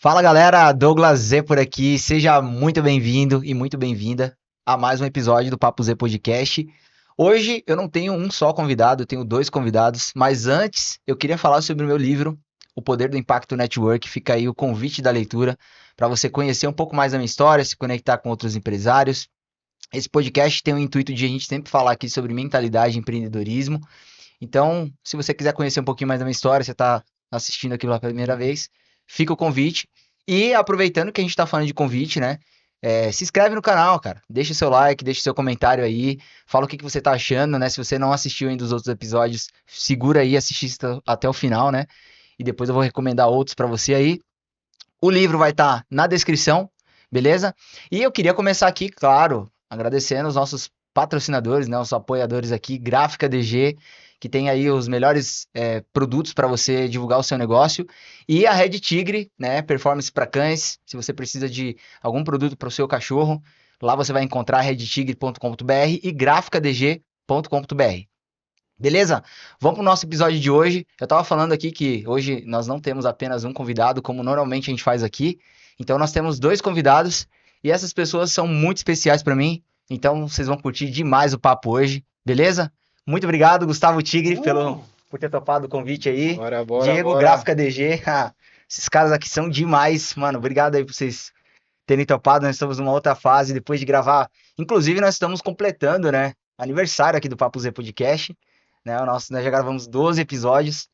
Fala galera, Douglas Z por aqui, seja muito bem-vindo e muito bem-vinda a mais um episódio do Papo Z Podcast. Hoje eu não tenho um só convidado, eu tenho dois convidados, mas antes eu queria falar sobre o meu livro, O Poder do Impacto Network. Fica aí o convite da leitura para você conhecer um pouco mais da minha história, se conectar com outros empresários. Esse podcast tem o intuito de a gente sempre falar aqui sobre mentalidade e empreendedorismo. Então, se você quiser conhecer um pouquinho mais da minha história, você está assistindo aqui pela primeira vez, fica o convite. E aproveitando que a gente está falando de convite, né? Se inscreve no canal, cara. Deixa o seu like, deixa o seu comentário aí. Fala o que você tá achando, né? Se você não assistiu ainda os outros episódios, segura aí, assiste até o final, né? E depois eu vou recomendar outros para você aí. O livro vai estar na descrição, beleza? E eu queria começar aqui, claro, agradecendo os nossos patrocinadores, né, os apoiadores aqui, Gráfica DG, que tem aí os melhores produtos para você divulgar o seu negócio, e a Red Tigre, né, performance para cães. Se você precisa de algum produto para o seu cachorro, lá você vai encontrar redtigre.com.br e graficadg.com.br. Beleza? Vamos pro nosso episódio de hoje. Eu tava falando aqui que hoje nós não temos apenas um convidado, como normalmente a gente faz aqui. Então nós temos dois convidados e essas pessoas são muito especiais para mim. Então vocês vão curtir demais o papo hoje, beleza? Muito obrigado, Gustavo Tigre, por ter topado o convite aí. Bora, bora, Diego, bora. Gráfica DG. Esses caras aqui são demais, mano. Obrigado aí por vocês terem topado. Nós estamos numa outra fase depois de gravar. Inclusive, nós estamos completando, né? Aniversário aqui do Papo Z Podcast, né? Nós já gravamos 12 episódios,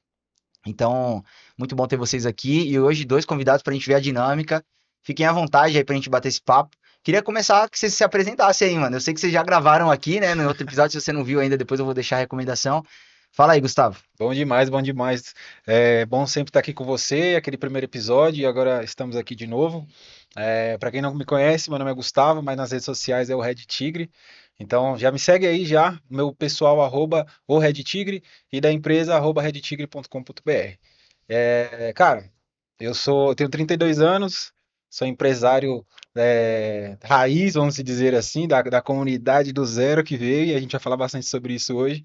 então muito bom ter vocês aqui. E hoje, dois convidados para a gente ver a dinâmica. Fiquem à vontade aí para a gente bater esse papo. Queria começar que vocês se apresentassem aí, mano. Eu sei que vocês já gravaram aqui, né? No outro episódio, se você não viu ainda, depois eu vou deixar a recomendação. Fala aí, Gustavo. Bom demais, bom demais. É bom sempre estar aqui com você, aquele primeiro episódio, e agora estamos aqui de novo. Para quem não me conhece, meu nome é Gustavo, mas nas redes sociais é o Red Tigre. Então já me segue aí já, meu pessoal o Red Tigre e da empresa redtigre.com.br. Cara, tenho 32 anos, sou empresário raiz, vamos dizer assim, da comunidade do zero que veio, e a gente vai falar bastante sobre isso hoje.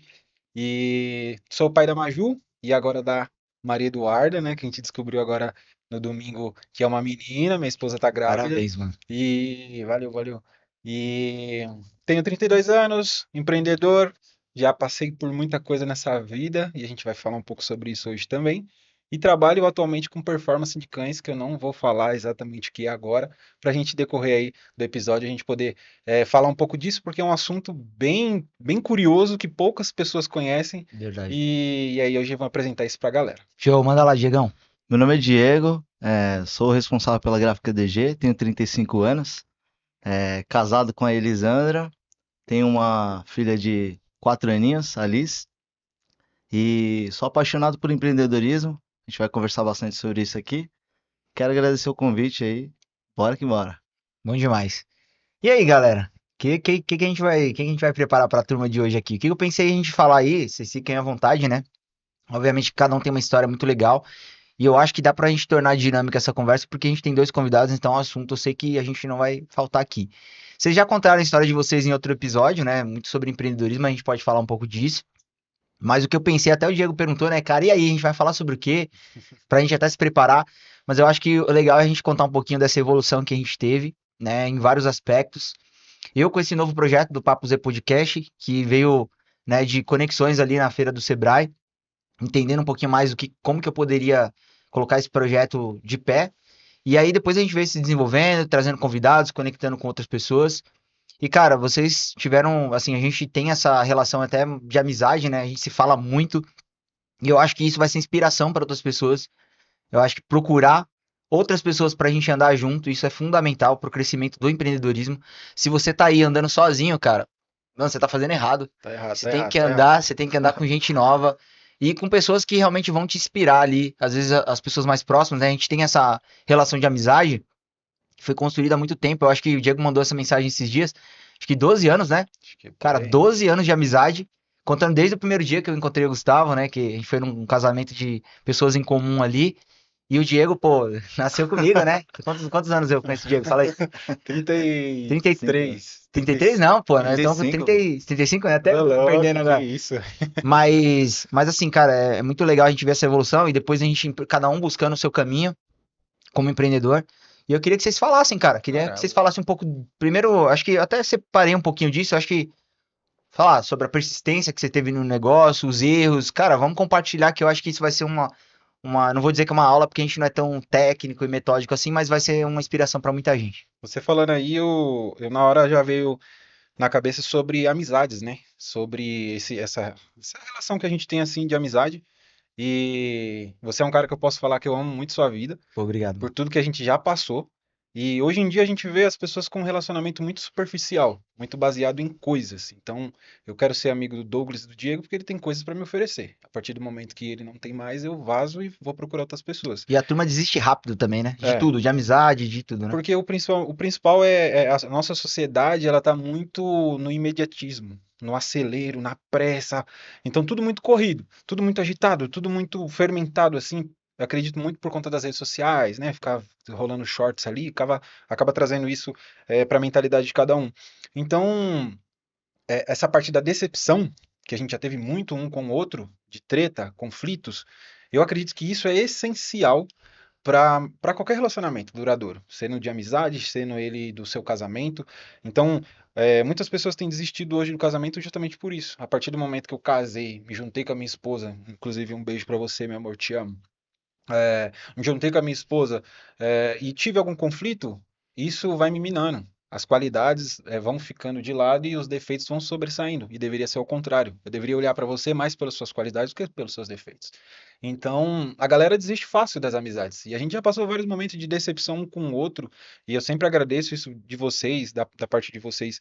E sou pai da Maju e agora da Maria Eduarda, né? Que a gente descobriu agora no domingo que é uma menina, minha esposa tá grávida. Parabéns, mano. E valeu, valeu. E tenho 32 anos, empreendedor, já passei por muita coisa nessa vida e a gente vai falar um pouco sobre isso hoje também. E trabalho atualmente com performance de cães, que eu não vou falar exatamente o que é agora, para a gente decorrer aí do episódio, a gente poder falar um pouco disso, porque é um assunto bem curioso que poucas pessoas conhecem. Verdade. E aí hoje eu vou apresentar isso pra galera. Show, manda lá, Diegão. Meu nome é Diego, sou responsável pela Gráfica DG, tenho 35 anos, casado com a Elisandra, tenho uma filha de 4 aninhos, Alice, e sou apaixonado por empreendedorismo. A gente vai conversar bastante sobre isso aqui. Quero agradecer o convite aí. Bora que bora. Bom demais. E aí, galera? Que a gente vai preparar para a turma de hoje aqui? O que eu pensei a gente falar aí? Vocês fiquem à vontade, né? Obviamente, cada um tem uma história muito legal. E eu acho que dá pra gente tornar dinâmica essa conversa, porque a gente tem dois convidados, então o assunto eu sei que a gente não vai faltar aqui. Vocês já contaram a história de vocês em outro episódio, né? Muito sobre empreendedorismo, a gente pode falar um pouco disso. Mas o que eu pensei, até o Diego perguntou, né, cara, e aí, a gente vai falar sobre o quê? Pra gente até se preparar. Mas eu acho que o legal é a gente contar um pouquinho dessa evolução que a gente teve, né, em vários aspectos. Eu com esse novo projeto do Papo Z Podcast, que veio, né, de conexões ali na feira do Sebrae, entendendo um pouquinho mais como que eu poderia colocar esse projeto de pé. E aí depois a gente veio se desenvolvendo, trazendo convidados, conectando com outras pessoas. E cara, vocês tiveram, assim, a gente tem essa relação até de amizade, né? A gente se fala muito. E eu acho que isso vai ser inspiração para outras pessoas. Eu acho que procurar outras pessoas para a gente andar junto, isso é fundamental para o crescimento do empreendedorismo. Se você tá aí andando sozinho, cara, não, você tá fazendo errado. Tá errado, Você tá tem errado, que tá errado. andar, você tem que andar com gente nova e com pessoas que realmente vão te inspirar ali. Às vezes as pessoas mais próximas, né? A gente tem essa relação de amizade que foi construída há muito tempo. Eu acho que o Diego mandou essa mensagem esses dias. Acho que 12 anos, né? Acho que é por Cara, aí. 12 anos de amizade. Contando desde o primeiro dia que eu encontrei o Gustavo, né? Que a gente foi num casamento de pessoas em comum ali. E o Diego, pô, nasceu comigo, né? Quantos anos eu conheço o Diego? Fala aí. 5 33. 33 não, pô, nós estamos com 35. 35, né? Até Ô, me louco, perdendo que agora. isso. Mas assim, cara, é muito legal a gente ver essa evolução e depois a gente, cada um buscando o seu caminho. como empreendedor. E eu queria que vocês falassem, cara. Queria que Caramba. vocês falassem um pouco. Primeiro, acho que até separei um pouquinho disso. Acho que falar sobre a persistência que você teve no negócio, os erros. Cara, vamos compartilhar que eu acho que isso vai ser não vou dizer que é uma aula, porque a gente não é tão técnico e metódico assim, mas vai ser uma inspiração pra muita gente. Você falando aí, eu na hora já veio na cabeça sobre amizades, né? Sobre essa relação que a gente tem assim de amizade. E você é um cara que eu posso falar que eu amo muito sua vida, Pô, obrigado, por mano. tudo que a gente já passou. E hoje em dia a gente vê as pessoas com um relacionamento muito superficial, muito baseado em coisas. Então, eu quero ser amigo do Douglas e do Diego porque ele tem coisas para me oferecer. A partir do momento que ele não tem mais, eu vazo e vou procurar outras pessoas. E a turma desiste rápido também, né? De É, tudo, de amizade, de tudo, né? porque o principal é a nossa sociedade, ela tá muito no imediatismo, no acelero, na pressa. Então, tudo muito corrido, tudo muito agitado, tudo muito fermentado, assim. Eu acredito muito por conta das redes sociais, né? Ficar rolando shorts ali, acaba trazendo isso para a mentalidade de cada um. Então, essa parte da decepção, que a gente já teve muito um com o outro, de treta, conflitos, eu acredito que isso é essencial para qualquer relacionamento duradouro, sendo de amizade, sendo ele do seu casamento. Então, muitas pessoas têm desistido hoje do casamento justamente por isso. A partir do momento que eu casei, me juntei com a minha esposa, inclusive um beijo para você, meu amor, te amo. Me juntei com a minha esposa, e tive algum conflito, isso vai me minando. As qualidades, vão ficando de lado e os defeitos vão sobressaindo. E deveria ser o contrário. Eu deveria olhar para você mais pelas suas qualidades do que pelos seus defeitos. Então, a galera desiste fácil das amizades. E a gente já passou vários momentos de decepção um com o outro. E eu sempre agradeço isso de vocês, da parte de vocês,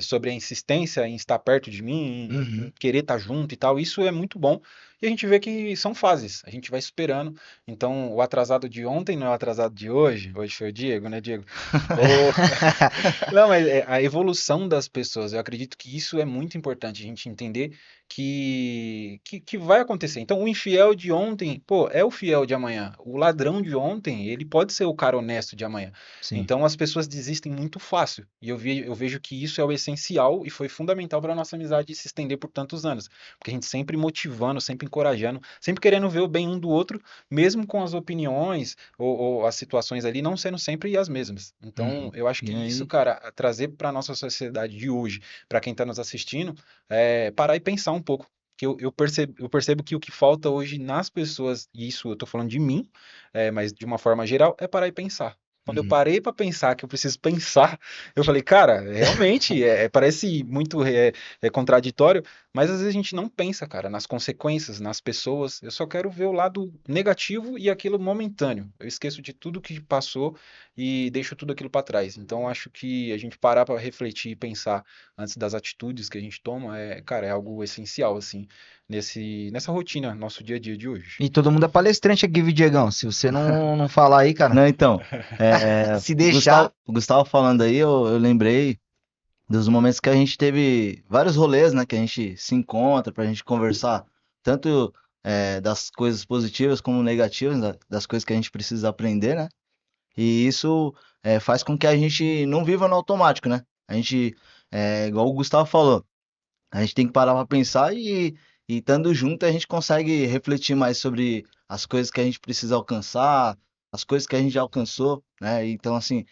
sobre a insistência em estar perto de mim, em Uhum. querer estar junto e tal. Isso é muito bom. E a gente vê que são fases. A gente vai superando. Então, o atrasado de ontem não é o atrasado de hoje. Hoje foi o Diego, né, Diego? O- Não, mas a evolução das pessoas, eu acredito que isso é muito importante, a gente entender que vai acontecer. Então, o infiel de ontem, pô, é o fiel de amanhã. O ladrão de ontem, ele pode ser o cara honesto de amanhã. Sim. Então, as pessoas desistem muito fácil. E eu vejo que isso é o essencial e foi fundamental para a nossa amizade se estender por tantos anos. Porque a gente sempre motivando, sempre encorajando, sempre querendo ver o bem um do outro, mesmo com as opiniões ou as situações ali não sendo sempre as mesmas. Então, Uhum. eu acho E que isso, aí, cara, trazer para nossa sociedade de hoje, para quem está nos assistindo, parar e pensar um pouco. Que eu percebo que o que falta hoje nas pessoas, e isso eu estou falando de mim, mas de uma forma geral, é parar e pensar. Quando eu Uhum. parei para pensar que eu preciso pensar, eu falei, cara, realmente, parece muito contraditório, mas às vezes a gente não pensa, cara, nas consequências, nas pessoas. Eu só quero ver o lado negativo e aquilo momentâneo. Eu esqueço de tudo que passou e deixo tudo aquilo para trás. Então, acho que a gente parar para refletir e pensar antes das atitudes que a gente toma cara, é algo essencial, assim, nessa rotina, nosso dia a dia de hoje. E todo mundo é palestrante aqui, viu, Diegão? Se você não falar aí, cara, não, então, se o deixar. Gustavo falando aí, eu lembrei dos momentos que a gente teve vários rolês, né, que a gente se encontra pra gente conversar, tanto das coisas positivas como negativas, das coisas que a gente precisa aprender, né? E isso faz com que a gente não viva no automático, né? A gente, igual o Gustavo falou, a gente tem que parar pra pensar e estando junto a gente consegue refletir mais sobre as coisas que a gente precisa alcançar, as coisas que a gente já alcançou, né? Então, assim,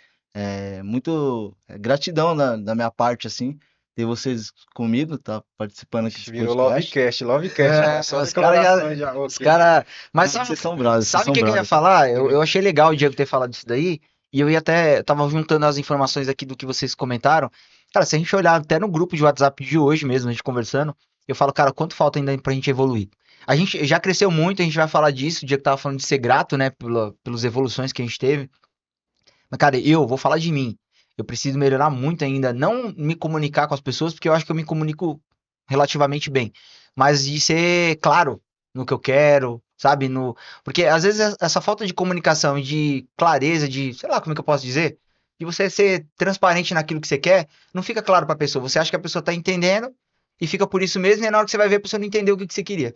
muito gratidão da minha parte, assim, ter vocês comigo, tá participando aqui desse Virou podcast. Lovecast, já, só Os caras declarações já. Os cara... Mas Não, vocês são bravos, vocês sabe o são que que eu ia bravos. falar? Eu achei legal o Diego ter falado disso daí. E eu ia até. Eu tava juntando as informações aqui do que vocês comentaram. Cara, se a gente olhar até no grupo de WhatsApp de hoje mesmo, a gente conversando, eu falo, cara, quanto falta ainda pra gente evoluir? A gente já cresceu muito, a gente vai falar disso. O Diego tava falando de ser grato, né, pelas evoluções que a gente teve. Mas, cara, eu vou falar de mim. Eu preciso melhorar muito ainda. Não me comunicar com as pessoas, porque eu acho que eu me comunico relativamente bem. Mas de ser claro no que eu quero, sabe? Porque às vezes essa falta de comunicação e de clareza, de, sei lá, como é que eu posso dizer? De você ser transparente naquilo que você quer, não fica claro pra pessoa. Você acha que a pessoa tá entendendo e fica por isso mesmo, e na hora que você vai ver, a pessoa não entendeu o que que você queria.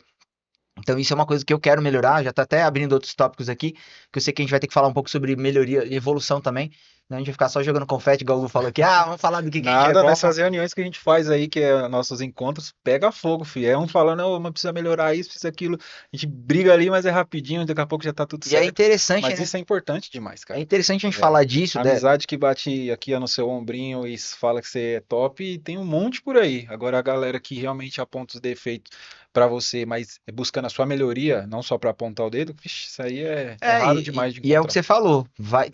Então, isso é uma coisa que eu quero melhorar. Já tá até abrindo outros tópicos aqui, que eu sei que a gente vai ter que falar um pouco sobre melhoria e evolução também. Né? A gente vai ficar só jogando confete, igual o Hugo falou aqui. Ah, vamos falar do que a gente é Nada, bom. nessas reuniões que a gente faz aí, que é nossos encontros, pega fogo, filho. É um falando, não, mas precisa melhorar isso, precisa aquilo. A gente briga ali, mas é rapidinho, daqui a pouco já tá tudo E é certo. interessante, Mas né? isso é importante demais, É cara. interessante a gente É. falar disso, A né? amizade que bate aqui ó, no seu ombrinho e fala que você é top, e tem um monte por aí. Agora a galera que realmente aponta os defeitos pra você, mas buscando a sua melhoria, não só pra apontar o dedo, vixe, isso aí é É, raro demais de e é o que encontrar. você falou.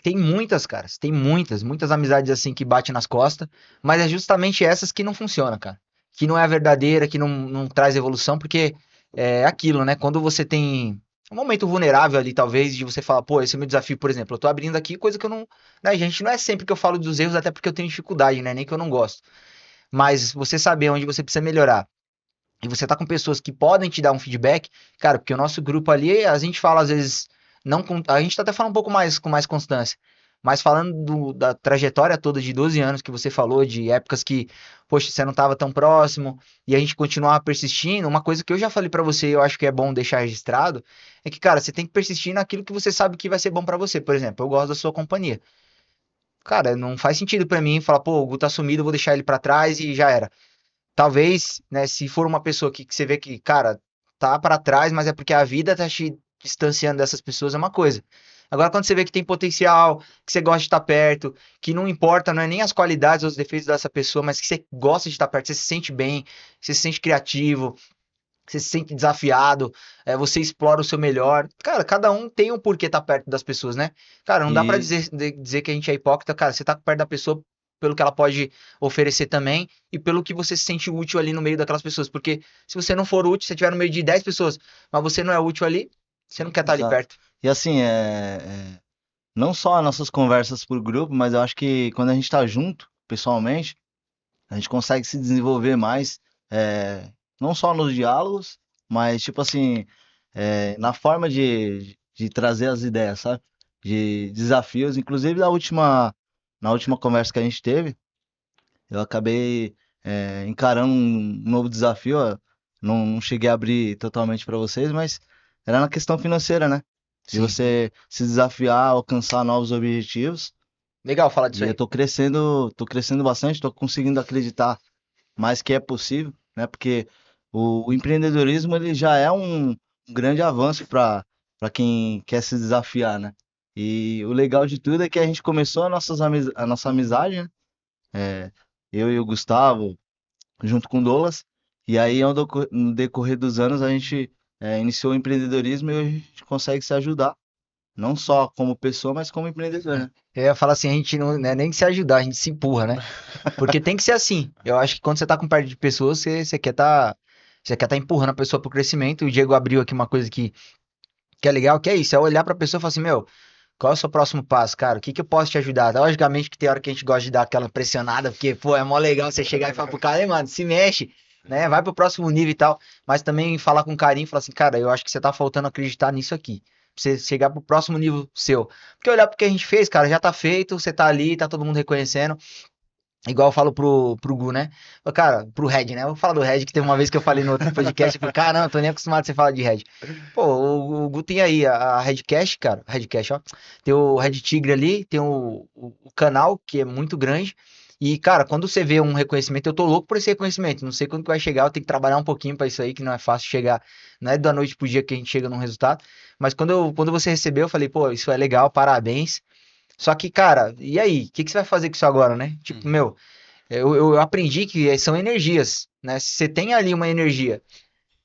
Tem muitas, caras. Tem muitas amizades assim que batem nas costas. Mas é justamente essas que não funcionam, cara. Que não é a verdadeira, que não traz evolução, porque é aquilo, né? Quando você tem um momento vulnerável ali, talvez, de você falar, pô, esse é o meu desafio, por exemplo. Eu tô abrindo aqui coisa que eu não. Né, gente, não é sempre que eu falo dos erros, até porque eu tenho dificuldade, né? Nem que eu não gosto. Mas você saber onde você precisa melhorar. E você tá com pessoas que podem te dar um feedback, cara, porque o nosso grupo ali, a gente fala às vezes, não com, a gente tá até falando um pouco mais com mais constância, mas falando da trajetória toda de 12 anos que você falou, de épocas que, poxa, você não tava tão próximo, e a gente continuava persistindo, uma coisa que eu já falei pra você, e eu acho que é bom deixar registrado, é que, cara, você tem que persistir naquilo que você sabe que vai ser bom pra você. Por exemplo, eu gosto da sua companhia. Cara, não faz sentido pra mim falar, pô, o Gu tá sumido, eu vou deixar ele pra trás e já era. Talvez, né, se for uma pessoa que você vê que, cara, tá para trás, mas é porque a vida tá te distanciando dessas pessoas, é uma coisa. Agora, quando você vê que tem potencial, que você gosta de estar perto, que não importa, não é nem as qualidades ou os defeitos dessa pessoa, mas que você gosta de estar perto, você se sente bem, você se sente criativo, você se sente desafiado, você explora o seu melhor. Cara, cada um tem um porquê estar perto das pessoas, né? Cara, não dá pra E, dizer que a gente é hipócrita, cara. Você tá perto da pessoa pelo que ela pode oferecer também e pelo que você se sente útil ali no meio daquelas pessoas. Porque se você não for útil, se você estiver no meio de 10 pessoas, mas você não é útil ali, você não quer estar ali exato. perto. E assim, não só as nossas conversas por grupo, mas eu acho que quando a gente tá junto, pessoalmente, a gente consegue se desenvolver mais, não só nos diálogos, mas tipo assim, na forma de trazer as ideias, sabe? De desafios. Inclusive na última conversa que a gente teve, eu acabei encarando um novo desafio. Ó, não cheguei a abrir totalmente para vocês, mas era na questão financeira, né? De Sim. você se desafiar, alcançar novos objetivos. Legal falar disso E eu aí. tô crescendo bastante, tô conseguindo acreditar mais que é possível, né? Porque o empreendedorismo ele já é um grande avanço para quem quer se desafiar, né? E o legal de tudo é que a gente começou a nossa amizade, né? É, eu e o Gustavo, junto com o Douglas, e aí no decorrer dos anos a gente iniciou o empreendedorismo e a gente consegue se ajudar, não só como pessoa, mas como empreendedor, né? Eu ia falar assim, a gente não é nem se ajudar, a gente se empurra, né? Porque tem que ser assim. Eu acho que quando você tá com perto de pessoas, você quer tá empurrando a pessoa pro crescimento. O Diego abriu aqui uma coisa que é legal, que é isso, é olhar pra pessoa e falar assim, meu, qual é o seu próximo passo, cara? O que que eu posso te ajudar? Logicamente que tem hora que a gente gosta de dar aquela pressionada, porque, pô, é mó legal você chegar e falar pro cara, ei, mano, se mexe, né? Vai pro próximo nível e tal. Mas também falar com carinho, falar assim, cara, eu acho que você tá faltando acreditar nisso aqui. Pra você chegar pro próximo nível seu. Porque olhar pro que a gente fez, cara, já tá feito, você tá ali, tá todo mundo reconhecendo. Igual eu falo pro Gu, né? Cara, pro Red, né? Eu vou falar do Red, que teve uma vez que eu falei no outro podcast, eu falei, cara, não, tô nem acostumado a você falar de Red. Pô, o Gu tem aí a Redcast, cara, Redcast, ó. Tem o Red Tigre ali, tem o canal, que é muito grande. E, cara, quando você vê um reconhecimento, eu tô louco por esse reconhecimento. Não sei quando que vai chegar, eu tenho que trabalhar um pouquinho pra isso aí, que não é fácil chegar, não é da noite pro dia que a gente chega num resultado. Mas quando você recebeu, eu falei, pô, isso é legal, parabéns. Só que, cara, e aí? O que que você vai fazer com isso agora, né? Tipo, Uhum. meu, eu aprendi que são energias, né? Se você tem ali uma energia,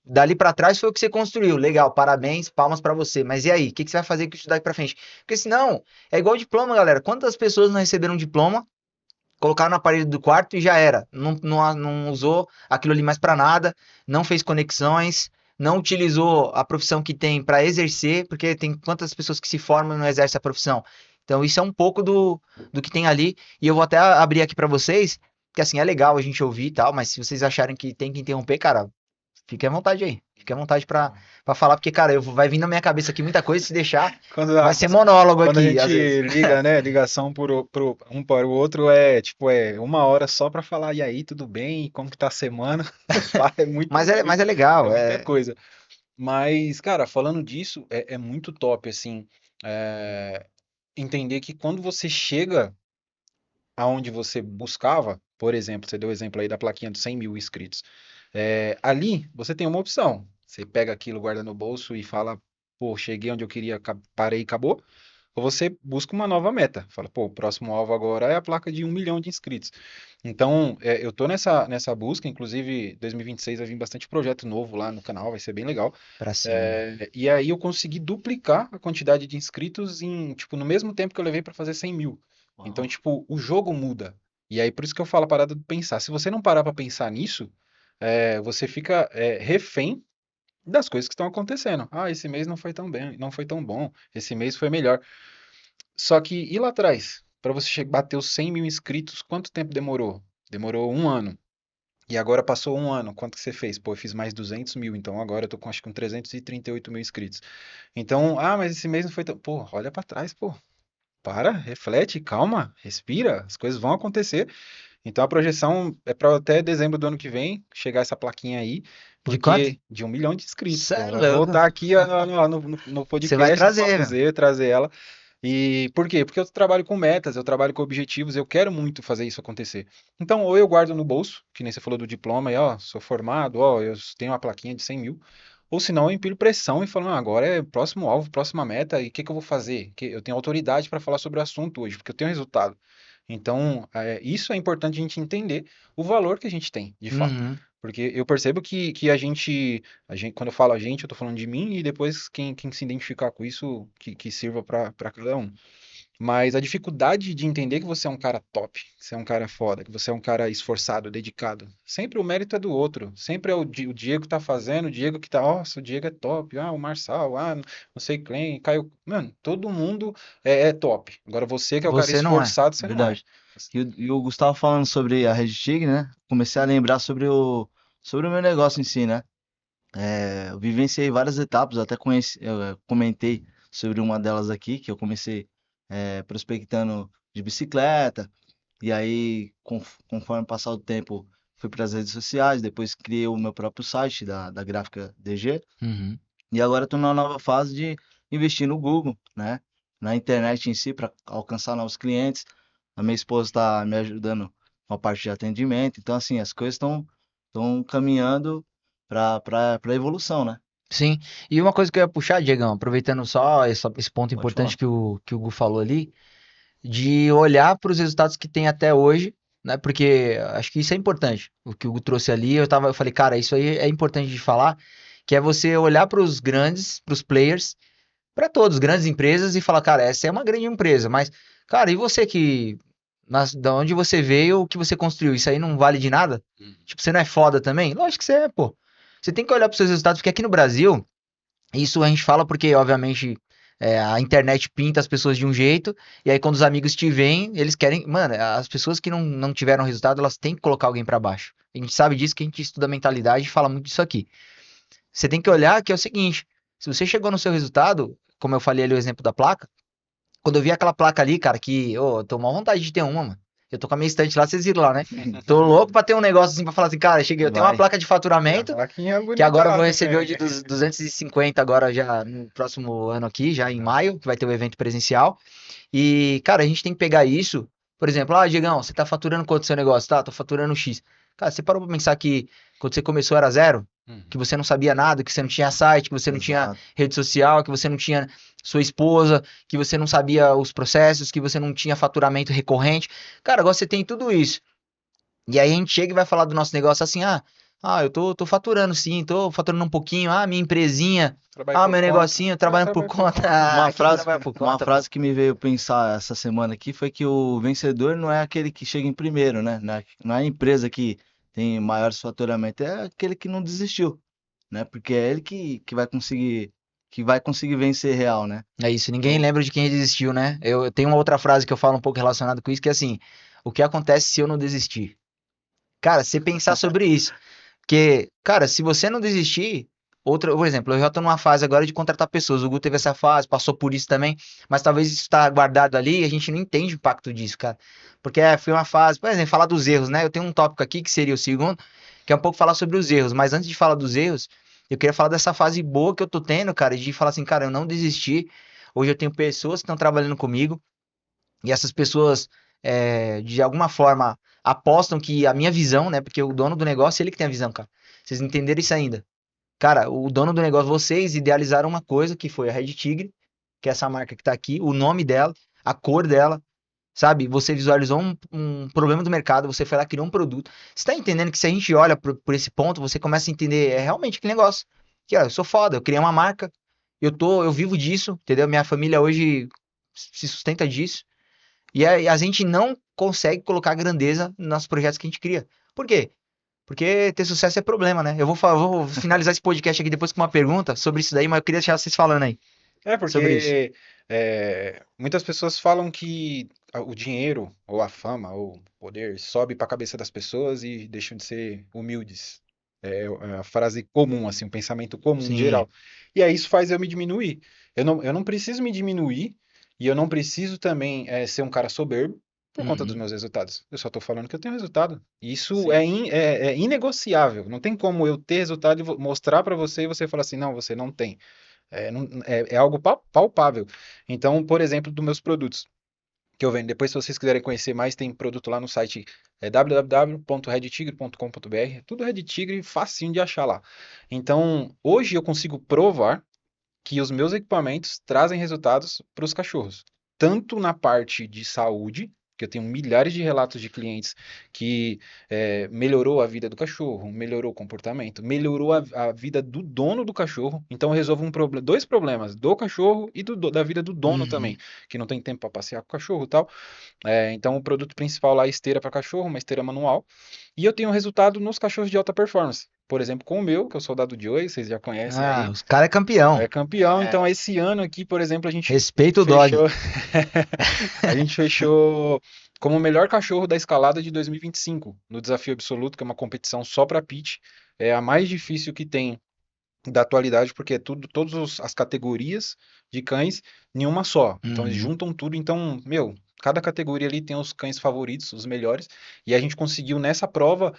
dali pra trás foi o que você construiu. Legal, parabéns, palmas pra você. Mas e aí? O que que você vai fazer com isso daqui pra frente? Porque senão, é igual diploma, galera. Quantas pessoas não receberam diploma, colocaram na parede do quarto e já era? Não usou aquilo ali mais pra nada, não fez conexões. Não utilizou a profissão que tem pra exercer, porque tem quantas pessoas que se formam e não exercem a profissão. Então, isso é um pouco do que tem ali. E eu vou até abrir aqui pra vocês, que assim, é legal a gente ouvir e tal, mas se vocês acharem que tem que interromper, cara, fique à vontade aí. Fique à vontade pra falar, porque, cara, vai vir na minha cabeça aqui muita coisa, se deixar, Quando, vai ser monólogo quando a aqui, gente às vezes. liga, né, ligação um para o outro tipo, é uma hora só para falar, e aí, tudo bem? Como que tá a semana? É muito, Mas é é legal, muita coisa. Mas, cara, falando disso, é muito top, assim, é, entender que quando você chega aonde você buscava, por exemplo, você deu o exemplo aí da plaquinha dos 100 mil inscritos. Ali você tem uma opção. Você pega aquilo, guarda no bolso e fala, pô, cheguei onde eu queria, parei e acabou. Ou você busca uma nova meta. Fala, pô, o próximo alvo agora é a placa de 1 milhão de inscritos. Então, eu tô nessa busca, inclusive 2026 vai vir bastante projeto novo lá no canal, vai ser bem legal. Pra cima. E aí eu consegui duplicar a quantidade de inscritos tipo, no mesmo tempo que eu levei para fazer 100 mil. Então, Uau. tipo, o jogo muda. E aí, por isso que eu falo a parada de pensar. Se você não parar para pensar nisso, você fica refém das coisas que estão acontecendo. Ah, esse mês não foi tão bem, não foi tão bom. Esse mês foi melhor. Só que e lá atrás? Para você bater os 100 mil inscritos, quanto tempo demorou? Demorou 1 ano. E agora passou 1 ano, quanto que você fez? Pô, eu fiz mais 200 mil, então agora eu tô com acho que com 338 mil inscritos. Então, mas esse mês não foi tão. Pô, olha pra trás, pô. Para, reflete, calma, respira, as coisas vão acontecer. Então a projeção é para até dezembro do ano que vem chegar essa plaquinha aí, De quanto? porque de 1 milhão de inscritos. Cê é Ela vai louco. voltar aqui no Você vai podcast do trazer, Papo meu. Z, trazer ela. E por quê? Porque eu trabalho com metas, eu trabalho com objetivos, eu quero muito fazer isso acontecer. Então, ou eu guardo no bolso, que nem você falou do diploma, e ó, sou formado, ó, eu tenho uma plaquinha de 100 mil, ou senão eu empilho pressão e falo, agora é próximo alvo, próxima meta, e o que que eu vou fazer? Que eu tenho autoridade para falar sobre o assunto hoje, porque eu tenho resultado. Então, isso é importante a gente entender o valor que a gente tem, de fato. Uhum. Porque eu percebo que quando eu falo a gente, eu tô falando de mim e depois quem se identificar com isso, que sirva para cada um. Mas a dificuldade de entender que você é um cara top, que você é um cara foda, que você é um cara esforçado, dedicado. Sempre o mérito é do outro. Sempre é o Diego que tá fazendo, o Diego que tá, nossa, o Diego é top. Ah, o Marçal, não sei quem, Caio. Mano, todo mundo é top. Agora você que é o cara Você não é. esforçado, você não é. Verdade. E o Gustavo falando sobre a Rede Tigre, né? Comecei a lembrar sobre o meu negócio em si, né? Eu vivenciei várias etapas, até eu comentei sobre uma delas aqui, que eu comecei prospectando de bicicleta, e aí, conforme passar o tempo, fui para as redes sociais, depois criei o meu próprio site da Gráfica DG, Uhum. e agora estou numa nova fase de investir no Google, né? Na internet em si, para alcançar novos clientes. A minha esposa está me ajudando com a parte de atendimento, então, assim, as coisas estão caminhando para evolução, né? Sim. E uma coisa que eu ia puxar, Diegão, aproveitando só esse ponto Pode importante falar. que o Gu falou ali, de olhar para os resultados que tem até hoje, né? Porque acho que isso é importante. O que o Gu trouxe ali, eu falei, cara, isso aí é importante de falar, que é você olhar para os grandes, para os players, para todos, grandes empresas e falar, cara, essa é uma grande empresa, mas, cara, e você da onde você veio, o que você construiu, isso aí não vale de nada? Tipo, você não é foda também? Lógico que você é, pô. Você tem que olhar para os seus resultados, porque aqui no Brasil, isso a gente fala porque, obviamente, a internet pinta as pessoas de um jeito, e aí quando os amigos te veem, eles querem. Mano, as pessoas que não tiveram resultado, elas têm que colocar alguém pra baixo. A gente sabe disso, que a gente estuda mentalidade e fala muito disso aqui. Você tem que olhar que é o seguinte: se você chegou no seu resultado, como eu falei ali o exemplo da placa, quando eu vi aquela placa ali, cara, que, eu tô com vontade de ter uma, mano. Eu tô com a minha estante lá, vocês viram lá, né? Tô louco pra ter um negócio assim pra falar assim, cara, cheguei, eu tenho uma Vai. placa de E a faturamento, plaquinha é que bonita agora eu lá vou receber também. hoje dos 250 agora já no próximo ano aqui, já em maio, que vai ter o evento presencial. E, cara, a gente tem que pegar isso, por exemplo, Diegão, você tá faturando quanto seu negócio? Tá, tô faturando X. Cara, você parou pra pensar que quando você começou era zero? Que Uhum. você não sabia nada, que você não tinha site, que você não tinha Exato. rede social, que você não tinha sua esposa, que você não sabia os processos, que você não tinha faturamento recorrente. Cara, agora você tem tudo isso. E aí a gente chega e vai falar do nosso negócio assim, eu tô faturando sim, tô faturando um pouquinho, minha empresinha, Trabalho por meu conta. negoinho, trabalhando por Trabalho por conta, conta. Uma quem frase, trabalha por uma conta, pô. frase que me veio pensar essa semana aqui foi que o vencedor não é aquele que chega em primeiro, né? Não é a empresa que tem maior faturamento, é aquele que não desistiu, né? Porque é ele que vai conseguir vencer real, né? É isso, ninguém Então, lembra de quem desistiu, né? Eu tenho uma outra frase que eu falo um pouco relacionada com isso, que é assim, o que acontece se eu não desistir? Cara, você pensar sobre isso. Porque, cara, se você não desistir, por exemplo, eu já tô numa fase agora de contratar pessoas. O Gu teve essa fase, passou por isso também, mas talvez isso tá guardado ali e a gente não entende o impacto disso, cara. Porque foi uma fase, por exemplo, falar dos erros, né? Eu tenho um tópico aqui que seria o segundo, que é um pouco falar sobre os erros, mas antes de falar dos erros, eu queria falar dessa fase boa que eu tô tendo, cara, de falar assim, cara, eu não desisti. Hoje eu tenho pessoas que estão trabalhando comigo, e essas pessoas, de alguma forma, apostam que a minha visão, né? Porque o dono do negócio, ele que tem a visão, cara. Vocês entenderam isso ainda? Cara, o dono do negócio, vocês idealizaram uma coisa que foi a Red Tigre, que é essa marca que tá aqui, o nome dela, a cor dela, sabe? Você visualizou um problema do mercado, você foi lá, criou um produto. Você tá entendendo que se a gente olha por esse ponto, você começa a entender, é realmente aquele negócio. Que, ó, eu sou foda, eu criei uma marca, eu vivo disso, entendeu? Minha família hoje se sustenta disso. E a gente não consegue colocar grandeza nos projetos que a gente cria. Por quê? Porque ter sucesso é problema, né? Vou finalizar esse podcast aqui depois com uma pergunta sobre isso daí, mas eu queria deixar vocês falando aí sobre isso. Porque muitas pessoas falam que o dinheiro, ou a fama, ou o poder sobe para a cabeça das pessoas e deixam de ser humildes. É a frase comum, assim, um pensamento comum em Sim. geral. E aí isso faz eu me diminuir. Eu não preciso me diminuir e eu não preciso também ser um cara soberbo por conta dos Uhum. meus resultados. Eu só estou falando que eu tenho resultado. E isso Sim. é inegociável. Não tem como eu ter resultado e mostrar para você e você falar assim, não, você não tem. É algo palpável. Então, por exemplo, dos meus produtos que eu vendo. Depois, se vocês quiserem conhecer mais, tem produto lá no site www.redtigre.com.br. Tudo Red Tigre, facinho de achar lá. Então, hoje eu consigo provar que os meus equipamentos trazem resultados para os cachorros, tanto na parte de saúde, que eu tenho milhares de relatos de clientes que melhorou a vida do cachorro, melhorou o comportamento, melhorou a vida do dono do cachorro. Então eu resolvo dois problemas, do cachorro e da vida do dono Uhum. também, que não tem tempo para passear com o cachorro e tal. Então o produto principal lá é esteira para cachorro, uma esteira manual. E eu tenho resultado nos cachorros de alta performance. Por exemplo, com o meu, que é o Soldado Joey, vocês já conhecem Ah, aí. os caras é campeão. É campeão, É. então esse ano aqui, por exemplo, a gente Respeita o dog. fechou, a gente fechou como o melhor cachorro da escalada de 2025 no Desafio Absoluto, que é uma competição só para pit, é a mais difícil que tem da atualidade, porque é tudo, todas as categorias de cães em uma só. Então eles Uhum. juntam tudo, então, meu, cada categoria ali tem os cães favoritos, os melhores, e a gente conseguiu nessa prova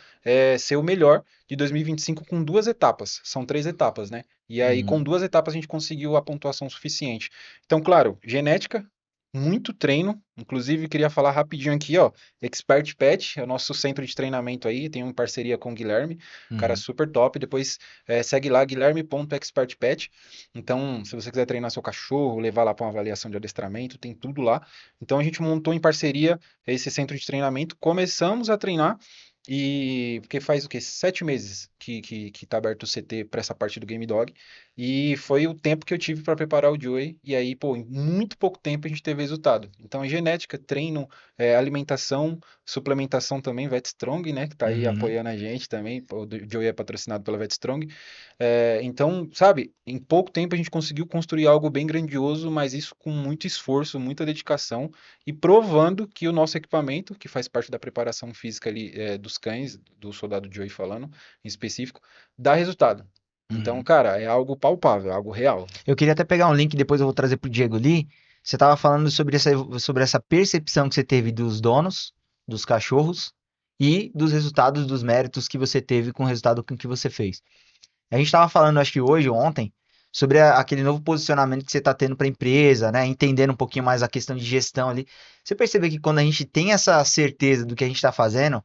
ser o melhor de 2025 com duas etapas. São três etapas, né? E aí, com Uhum. duas etapas, a gente conseguiu a pontuação suficiente. Então, claro, genética, muito treino. Inclusive, queria falar rapidinho aqui, ó. Expert Pet é o nosso centro de treinamento aí, tem uma parceria com o Guilherme, cara Uhum. super top. Depois segue lá, guilherme.expertpet. Então, se você quiser treinar seu cachorro, levar lá para uma avaliação de adestramento, tem tudo lá. Então, a gente montou em parceria esse centro de treinamento, começamos a treinar. E porque faz o quê? 7 meses que tá aberto o CT para essa parte do Game Dog. E foi o tempo que eu tive para preparar o Joey. E aí, pô, em muito pouco tempo a gente teve resultado. Então, é genética, treino, alimentação, suplementação também, Vetstrong, né? Que tá aí Uhum. apoiando a gente também. O Joey é patrocinado pela Vetstrong. Então, sabe, em pouco tempo a gente conseguiu construir algo bem grandioso, mas isso com muito esforço, muita dedicação e provando que o nosso equipamento, que faz parte da preparação física ali, dos cães, do soldado Joey falando, em específico, dá resultado. Então, Uhum. cara, é algo palpável, algo real. Eu queria até pegar um link, depois eu vou trazer pro Diego ali. Você tava falando sobre essa percepção que você teve dos donos, dos cachorros e dos resultados, dos méritos que você teve com o resultado com que você fez. A gente tava falando, acho que hoje ou ontem, sobre aquele novo posicionamento que você tá tendo para a empresa, né? Entendendo um pouquinho mais a questão de gestão ali. Você percebe que quando a gente tem essa certeza do que a gente tá fazendo,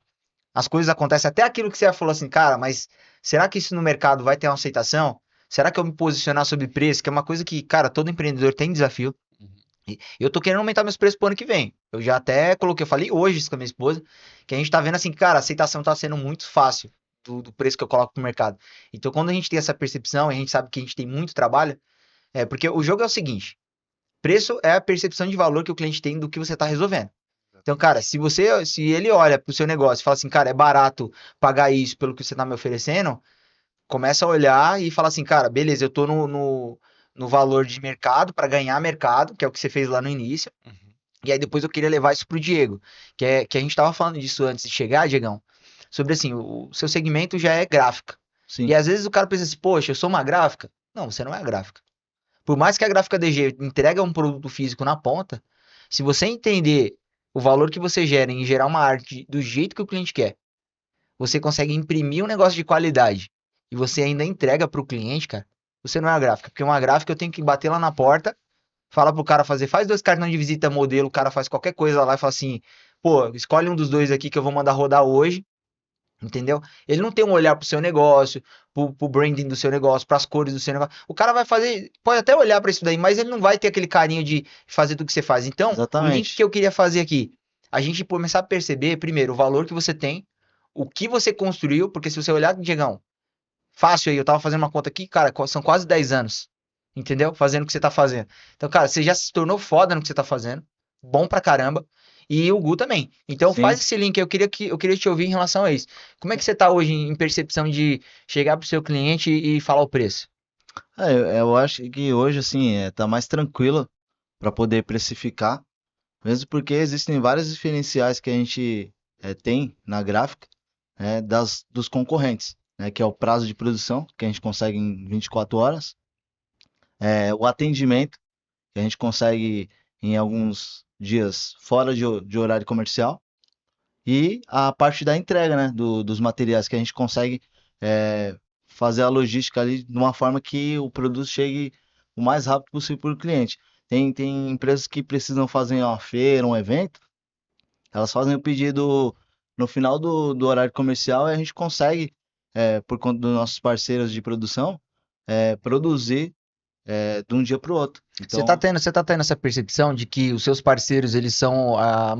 as coisas acontecem, até aquilo que você falou assim, cara, mas será que isso no mercado vai ter uma aceitação? Será que eu me posicionar sobre preço, que é uma coisa que, cara, todo empreendedor tem desafio. E eu tô querendo aumentar meus preços pro ano que vem. Eu já até coloquei, eu falei hoje isso com a minha esposa, que a gente tá vendo assim, cara, a aceitação tá sendo muito fácil do preço que eu coloco pro mercado. Então, quando a gente tem essa percepção, e a gente sabe que a gente tem muito trabalho, porque o jogo é o seguinte, preço é a percepção de valor que o cliente tem do que você tá resolvendo. Então, cara, Exatamente. se ele olha pro seu negócio e fala assim, cara, é barato pagar isso pelo que você tá me oferecendo, começa a olhar e fala assim, cara, beleza, eu tô no valor de mercado para ganhar mercado, que é o que você fez lá no início. Uhum. E aí depois eu queria levar isso pro Diego, que a gente tava falando disso antes de chegar, Diegão, sobre assim, o seu segmento já é gráfica. Sim. E às vezes o cara pensa assim, poxa, eu sou uma gráfica. Não, você não é a gráfica. Por mais que a gráfica DG entrega um produto físico na ponta, se você entender o valor que você gera em gerar uma arte do jeito que o cliente quer, você consegue imprimir um negócio de qualidade e você ainda entrega para o cliente, cara, você não é a gráfica. Porque uma gráfica eu tenho que bater lá na porta, fala pro cara fazer, faz 2 cartões de visita modelo, o cara faz qualquer coisa lá e fala assim, pô, escolhe um dos dois aqui que eu vou mandar rodar hoje. Entendeu? Ele não tem um olhar pro seu negócio, pro branding do seu negócio, pras cores do seu negócio. O cara vai fazer, pode até olhar pra isso daí, mas ele não vai ter aquele carinho de fazer tudo que você faz. Então, o link que Exatamente. eu queria fazer aqui, a gente começar a perceber, primeiro, o valor que você tem, o que você construiu, porque se você olhar, Diegão, fácil aí, eu tava fazendo uma conta aqui, cara, são quase 10 anos, entendeu? Fazendo o que você tá fazendo. Então, cara, você já se tornou foda no que você tá fazendo, bom pra caramba, e o Gu também. Então, faz Sim. esse link, eu queria te ouvir em relação a isso. Como é que você tá hoje em percepção de chegar pro seu cliente e falar o preço? Eu acho que hoje, assim, tá mais tranquilo para poder precificar, mesmo porque existem vários diferenciais que a gente tem na gráfica, dos concorrentes, né, que é o prazo de produção, que a gente consegue em 24 horas, o atendimento, que a gente consegue em alguns dias fora de horário comercial, e a parte da entrega, né, dos materiais, que a gente consegue é, fazer a logística ali de uma forma que o produto chegue o mais rápido possível para o cliente. Tem empresas que precisam fazer uma feira, um evento, elas fazem o pedido no final do horário comercial e a gente consegue, por conta dos nossos parceiros de produção, produzir de um dia para o outro. Então, Você tá tendo essa percepção de que os seus parceiros, eles são a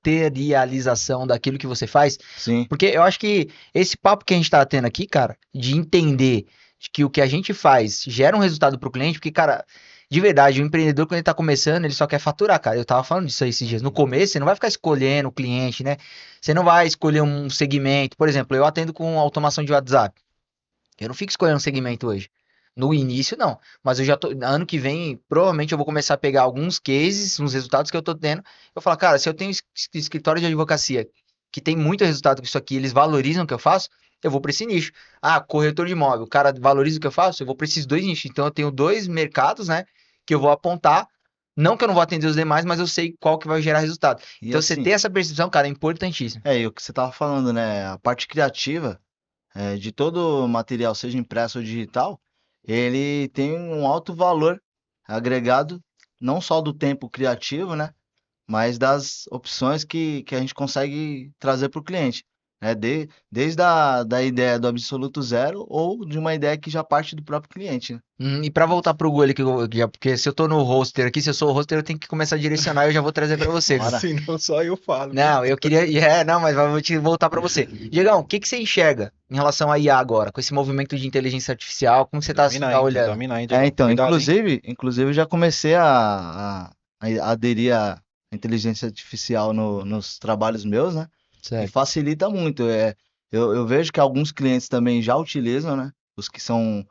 materialização daquilo que você faz? sim, Porque eu acho que esse papo que a gente tá tendo aqui, cara, de entender de que o que a gente faz gera um resultado pro cliente, porque, cara, de verdade, o empreendedor, quando ele tá começando, ele só quer faturar, cara. Eu tava falando disso aí esses dias. No começo, você não vai ficar escolhendo o cliente, né? Você não vai escolher um segmento. Por exemplo, eu atendo com automação de WhatsApp. Eu não fico escolhendo um segmento hoje. No início, não. Mas eu já tô. Ano que vem, provavelmente eu vou começar a pegar alguns cases, uns resultados que eu tô tendo. Eu falo, cara, se eu tenho escritório de advocacia que tem muito resultado com isso aqui, eles valorizam o que eu faço, eu vou para esse nicho. Ah, corretor de imóvel, o cara valoriza o que eu faço, eu vou para esses dois nichos. Então eu tenho dois mercados, né, que eu vou apontar. Não que eu não vou atender os demais, mas eu sei qual que vai gerar resultado. e Então você ter assim, essa percepção, cara, é importantíssimo. e o que você estava falando, né, a parte criativa de todo material, seja impresso ou digital, ele tem um alto valor agregado, não só do tempo criativo, né, mas das opções que a gente consegue trazer para o cliente, né, desde da ideia do absoluto zero ou de uma ideia que já parte do próprio cliente, né? E pra voltar pro Google ali, porque se eu tô no roster aqui, se eu sou o roster, eu tenho que começar a direcionar e eu já vou trazer pra você, Gu. Bora. Senão só eu falo. Não, eu queria. Não, mas eu vou te voltar pra você. Diegão, o que que você enxerga em relação à IA agora, com esse movimento de inteligência artificial? Como você tá olhando? Domina aí, Diegão. Então, Cuidado, hein? inclusive eu já comecei a aderir à inteligência artificial nos trabalhos meus, né? E Certo. facilita muito. Eu vejo que alguns clientes também já utilizam, né? Os que são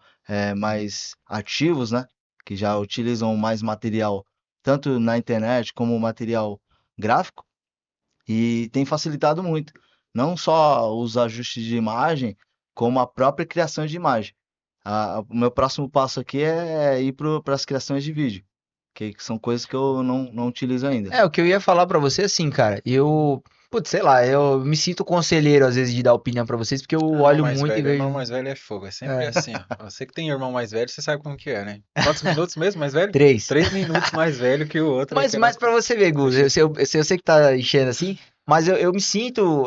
mais ativos, né? Que já utilizam mais material, tanto na internet como material gráfico, e tem facilitado muito. Não só os ajustes de imagem, como a própria criação de imagem. O meu próximo passo aqui é ir para as criações de vídeo, que são coisas que eu não utilizo ainda. É, o que eu ia falar pra você, assim, cara, putz, sei lá, eu me sinto conselheiro às vezes de dar opinião pra vocês, porque eu olho muito e Irmão vejo. mais velho é fogo, é sempre É, assim, ó. Você que tem irmão mais velho, você sabe como que é, né? Quantos minutos mesmo mais velho? três. 3 minutos mais velho que o outro, Mas pra você ver, Gus, Deixa- eu sei que tá enchendo assim, mas eu me sinto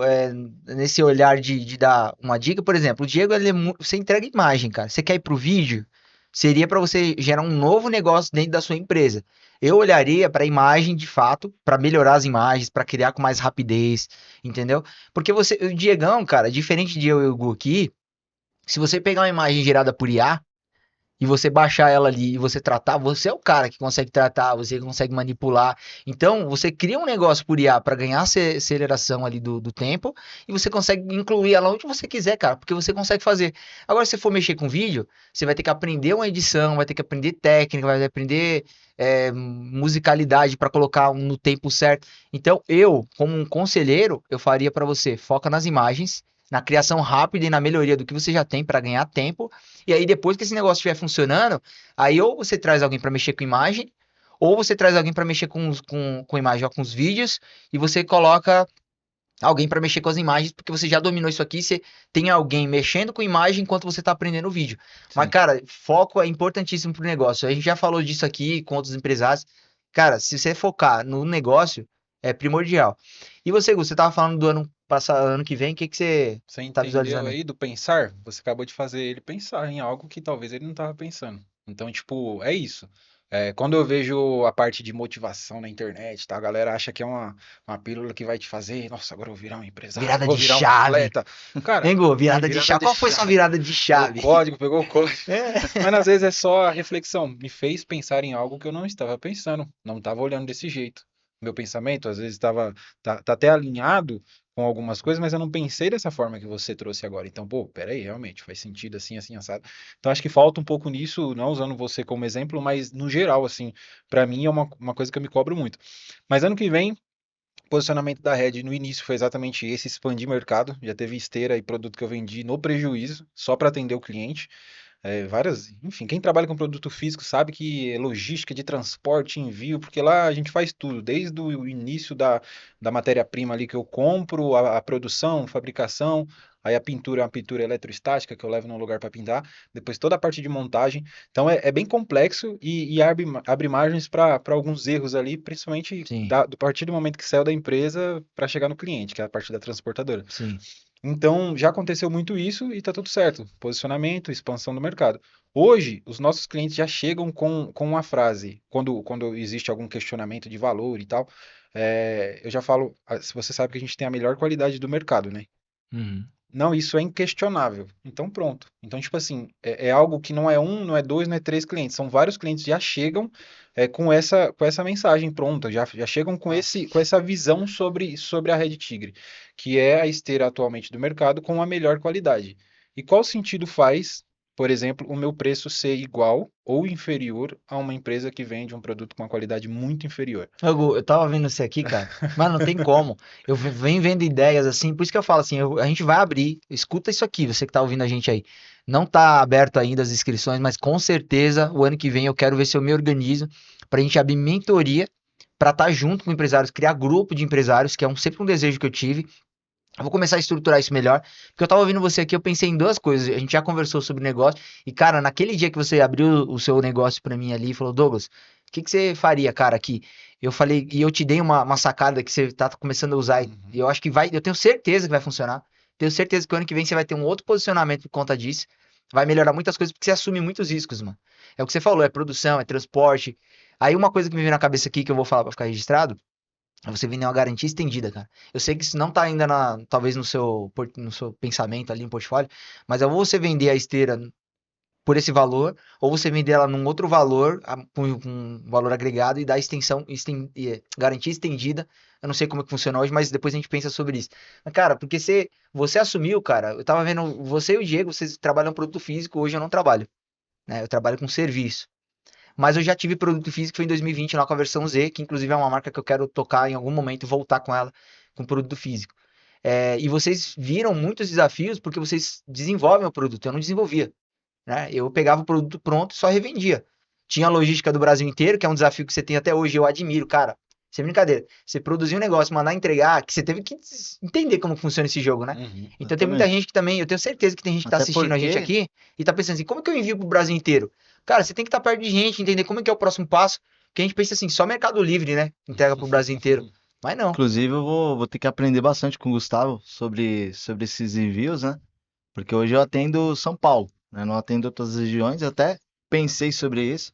nesse olhar de dar uma dica. Por exemplo, o Diego, você entrega imagem, cara. Você quer ir pro vídeo? Seria pra você gerar um novo negócio dentro da sua empresa. Eu olharia pra imagem de fato, pra melhorar as imagens, pra criar com mais rapidez, entendeu? Porque o Diegão, cara, diferente de eu e o Gu aqui, se você pegar uma imagem gerada por IA, e você baixar ela ali e você tratar, você é o cara que consegue tratar, você consegue manipular. Então, você cria um negócio por IA para ganhar aceleração ali do tempo e você consegue incluir ela onde você quiser, cara, porque você consegue fazer. Agora, se você for mexer com vídeo, você vai ter que aprender uma edição, vai ter que aprender técnica, vai aprender musicalidade para colocar no tempo certo. Então, eu, como um conselheiro, eu faria para você, foca nas imagens, na criação rápida e na melhoria do que você já tem para ganhar tempo. E aí, depois que esse negócio estiver funcionando, aí ou você traz alguém para mexer com imagem, ou você traz alguém para mexer com imagem, ó, com os vídeos, e você coloca alguém para mexer com as imagens, porque você já dominou isso aqui, você tem alguém mexendo com imagem enquanto você está aprendendo o vídeo. Mas, Sim. cara, foco é importantíssimo pro negócio. A gente já falou disso aqui com outros empresários. Cara, se você focar no negócio, é primordial. E você, Gu, você tava falando do ano passado, ano que vem, o que que você Você tá entendeu visualizando aí? aí do pensar? Você acabou de fazer ele pensar em algo que talvez ele não estava pensando. Então, tipo, é isso. Quando eu vejo a parte de motivação na internet, tá? A galera acha que é uma pílula que vai te fazer, nossa, agora eu vou virar um empresário, Virada vou de virar um chave. atleta. Cara, Hein, Gu? Virada de virada chave. de Qual foi sua chave. virada de O chave? código, pegou o código. É. Mas às vezes é só a reflexão. Me fez pensar em algo que eu não estava pensando, não estava olhando desse jeito. Meu pensamento às vezes tá até alinhado com algumas coisas, mas eu não pensei dessa forma que você trouxe agora. Então, pô, peraí, realmente faz sentido assim, assim, assado. Então, acho que falta um pouco nisso, não usando você como exemplo, mas no geral, assim, para mim é uma coisa que eu me cobro muito. Mas ano que vem, o posicionamento da Red no início foi exatamente esse, expandir mercado. Já teve esteira e produto que eu vendi no prejuízo, só para atender o cliente. Enfim, quem trabalha com produto físico sabe que é logística de transporte, envio, porque lá a gente faz tudo, desde o início da matéria-prima ali que eu compro, a produção, fabricação, aí a pintura é uma pintura eletrostática que eu levo num lugar para pintar, depois toda a parte de montagem. Então é bem complexo e abre margens para alguns erros ali, principalmente Sim, do partir do momento que saiu da empresa para chegar no cliente, que é a parte da transportadora. sim. Então, já aconteceu muito isso e tá tudo certo. Posicionamento, expansão do mercado. Hoje, os nossos clientes já chegam com uma frase, quando existe algum questionamento de valor e tal, eu já falo, se você sabe que a gente tem a melhor qualidade do mercado, né? Uhum. Não, isso é inquestionável. Então, pronto. Então, tipo assim, é algo que não é um, não é dois, não é três clientes. São vários clientes que já chegam com essa mensagem pronta, já chegam com essa visão sobre a Red Tigre, que é a esteira atualmente do mercado com a melhor qualidade. E qual sentido faz, por exemplo, o meu preço ser igual ou inferior a uma empresa que vende um produto com uma qualidade muito inferior? Gu, eu tava vendo você aqui, cara. Mas não tem como. Eu venho vendo ideias assim, por isso que eu falo assim, a gente vai abrir. Escuta isso aqui, você que tá ouvindo a gente aí. Não tá aberto ainda as inscrições, mas com certeza o ano que vem eu quero ver se eu me organizo pra gente abrir mentoria pra estar junto com empresários, criar grupo de empresários, que é sempre um desejo que eu tive. Eu vou começar a estruturar isso melhor, porque eu tava ouvindo você aqui, eu pensei em duas coisas. A gente já conversou sobre negócio, e cara, naquele dia que você abriu o seu negócio pra mim ali, e falou, Douglas, o que que você faria, cara, aqui? Eu falei, e eu te dei uma sacada que você tá começando a usar, e Uhum. eu acho que vai, eu tenho certeza que vai funcionar. Tenho certeza que o ano que vem você vai ter um outro posicionamento por conta disso. Vai melhorar muitas coisas, porque você assume muitos riscos, mano. É o que você falou, é produção, é transporte. Aí uma coisa que me veio na cabeça aqui, que eu vou falar pra ficar registrado, você vender uma garantia estendida, cara. Eu sei que isso não tá ainda talvez no seu pensamento ali em portfólio, mas é ou você vender a esteira por esse valor, ou você vender ela num outro valor, com um valor agregado e dar garantia estendida. Eu não sei como é que funciona hoje, mas depois a gente pensa sobre isso. Mas, cara, porque você assumiu, cara, eu tava vendo, você e o Diego, vocês trabalham produto físico, hoje eu não trabalho, né? Eu trabalho com serviço. Mas eu já tive produto físico, foi em 2020, lá com a versão Z, que inclusive é uma marca que eu quero tocar em algum momento e voltar com ela, com produto físico. E vocês viram muitos desafios porque vocês desenvolvem o produto, eu não desenvolvia, né? Eu pegava o produto pronto e só revendia. Tinha a logística do Brasil inteiro, que é um desafio que você tem até hoje, eu admiro, cara. Sem brincadeira. Você produzir um negócio, mandar entregar, que você teve que entender como funciona esse jogo, né? Uhum. Então tem muita Exatamente. gente que também, eu tenho certeza que tem gente que tá Até assistindo a gente porque, aqui e tá pensando assim, como que eu envio pro Brasil inteiro? Cara, você tem que estar perto de gente, entender como é que é o próximo passo, que a gente pensa assim, só Mercado Livre, né? Entrega pro Brasil inteiro. Mas não. inclusive, eu vou ter que aprender bastante com o Gustavo sobre esses envios, né? Porque hoje eu atendo São Paulo, né? Não atendo outras regiões. Eu até pensei sobre isso,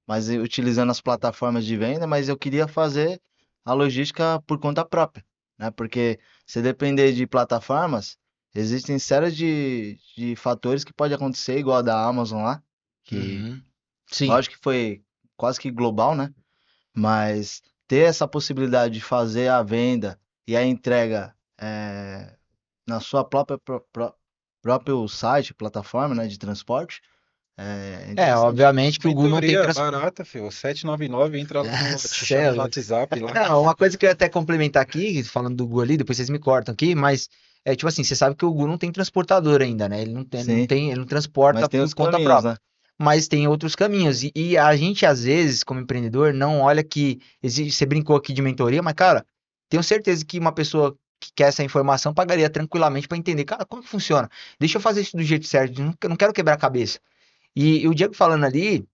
mas utilizando as plataformas de venda, mas eu queria fazer a logística por conta própria, né? Porque se depender de plataformas, existem séries de fatores que pode acontecer, igual a da Amazon lá, que Uhum. Sim. lógico que foi quase que global, né? Mas ter essa possibilidade de fazer a venda e a entrega na sua próprio site, plataforma, né, de transporte, é interessante. Obviamente que o Gu não tem Mentoria barata, filho. 799 entra lá te chama no Céu. WhatsApp lá. Não, uma coisa que eu ia até complementar aqui, falando do Gu ali, depois vocês me cortam aqui, mas é tipo assim, você sabe que o Gu não tem transportador ainda, né? Sim, Ele não transporta mas tem por os conta caminhos, própria. né? Mas tem outros caminhos. E a gente, às vezes, como empreendedor, não olha que existe. Você brincou aqui de mentoria, mas, cara, tenho certeza que uma pessoa que quer essa informação pagaria tranquilamente para entender, cara, como que funciona? Deixa eu fazer isso do jeito certo, eu não quero quebrar a cabeça. E o Diego falando ali.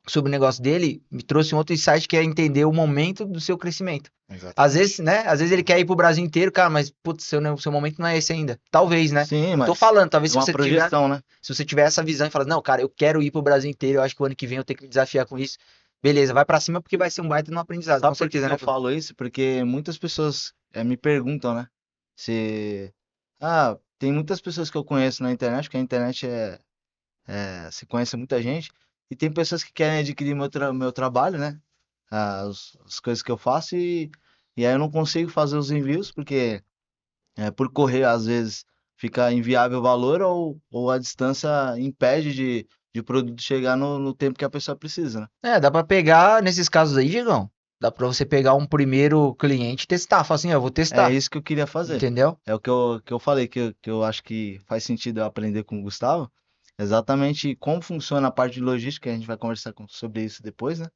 sobre o negócio dele, me trouxe um outro insight que é entender o momento do seu crescimento. Exato. Às vezes, né? Às vezes ele quer ir pro Brasil inteiro, cara, mas, putz, seu momento não é esse ainda. Talvez, né? Sim, Eu tô mas falando, talvez é uma projeção, né? se você tiver essa visão e falar, não, cara, eu quero ir pro Brasil inteiro, eu acho que o ano que vem eu tenho que me desafiar com isso. Beleza, vai pra cima porque vai ser um baita no aprendizado, com Sabe por que certeza, que né, eu Pô? falo isso? Porque muitas pessoas me perguntam, né? Se. Ah, tem muitas pessoas que eu conheço na internet, porque a internet se conhece muita gente, e tem pessoas que querem adquirir meu trabalho, né? As coisas que eu faço, e aí eu não consigo fazer os envios, porque por correr, às vezes, fica inviável o valor, ou a distância impede de o produto chegar no tempo que a pessoa precisa, né? Dá pra pegar, nesses casos aí, Diegão, dá pra você pegar um primeiro cliente e testar, falar assim, ó, eu vou É testar, isso que eu queria fazer. entendeu? É o que eu falei, que eu acho que faz sentido eu aprender com o Gustavo. Exatamente como funciona a parte de logística, a gente vai conversar sobre isso depois, né?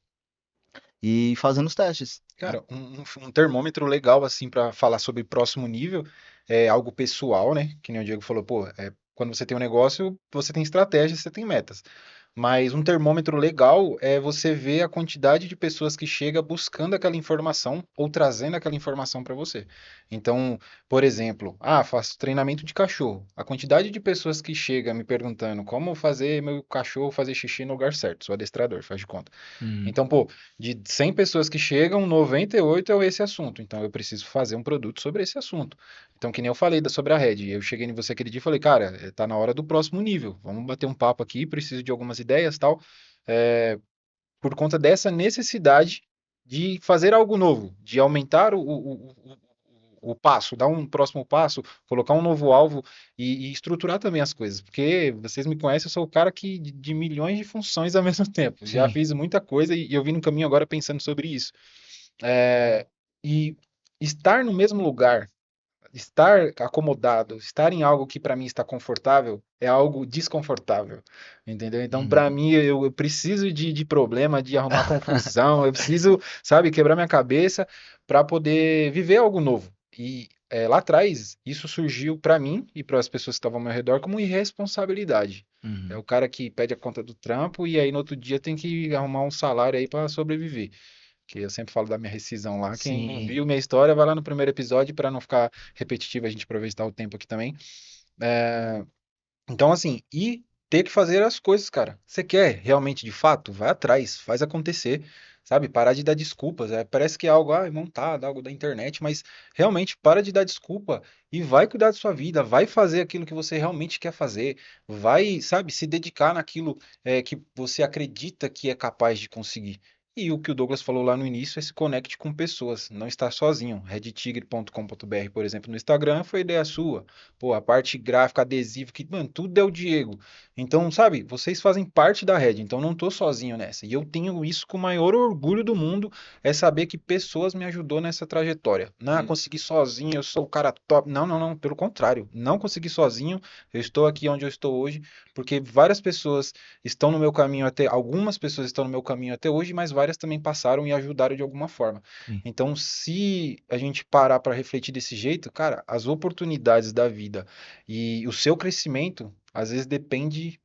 E fazendo os testes, né? Cara, um termômetro legal, assim, para falar sobre próximo nível é algo pessoal, né? Que nem o Diego falou, pô, quando você tem um negócio, você tem estratégia, você tem metas. Mas um termômetro legal é você ver a quantidade de pessoas que chega buscando aquela informação ou trazendo aquela informação para você. Então, por exemplo, faço treinamento de cachorro. A quantidade de pessoas que chega me perguntando como fazer meu cachorro fazer xixi no lugar certo, sou adestrador, faz de conta. Uhum. Então, pô, de 100 pessoas que chegam, 98 é esse assunto. Então, eu preciso fazer um produto sobre esse assunto. Então, que nem eu falei sobre a Red. Eu cheguei em você aquele dia e falei, cara, tá na hora do próximo nível. Vamos bater um papo aqui, preciso de algumas ideias, tal. É, por conta dessa necessidade de fazer algo novo, de aumentar o passo, dar um próximo passo, colocar um novo alvo e estruturar também as coisas. Porque vocês me conhecem, eu sou o cara que de milhões de funções ao mesmo tempo. Já Sim. fiz muita coisa e eu vim no caminho agora pensando sobre isso. É, e estar no mesmo lugar, estar acomodado, estar em algo que para mim está confortável, é algo desconfortável, entendeu? Então, para Uhum. mim, eu preciso de problema, de arrumar confusão, eu preciso, sabe, quebrar minha cabeça para poder viver algo novo. E lá atrás, isso surgiu para mim e para as pessoas que estavam ao meu redor como irresponsabilidade. É Uhum. o cara que pede a conta do trampo e aí no outro dia tem que arrumar um salário aí para sobreviver. Que eu sempre falo da minha rescisão lá. Quem não Sim. viu minha história, vai lá no primeiro episódio para não ficar repetitivo, a gente aproveitar o tempo aqui também. Então, assim, e ter que fazer as coisas, cara. Você quer realmente, de fato? Vai atrás, faz acontecer, sabe? Parar de dar desculpas. Parece que é algo, montado, algo da internet, mas realmente para de dar desculpa e vai cuidar da sua vida, vai fazer aquilo que você realmente quer fazer, vai, sabe, se dedicar naquilo que você acredita que é capaz de conseguir. E o que o Douglas falou lá no início é se conecte com pessoas, não estar sozinho. redtigre.com.br, por exemplo, no Instagram foi ideia sua. Pô, a parte gráfica, adesivo, que, mano, tudo é o Diego. Então, sabe, vocês fazem parte da Red, então não tô sozinho nessa. E eu tenho isso com o maior orgulho do mundo, é saber que pessoas me ajudou nessa trajetória. Não, consegui sozinho, eu sou o cara top. Não, não, não, pelo contrário. Não consegui sozinho, eu estou aqui onde eu estou hoje, porque várias pessoas estão no meu caminho algumas pessoas estão no meu caminho até hoje, mas várias também passaram e ajudaram de alguma forma. Sim. Então, se a gente parar para refletir desse jeito, cara, as oportunidades da vida e o seu crescimento, às vezes depende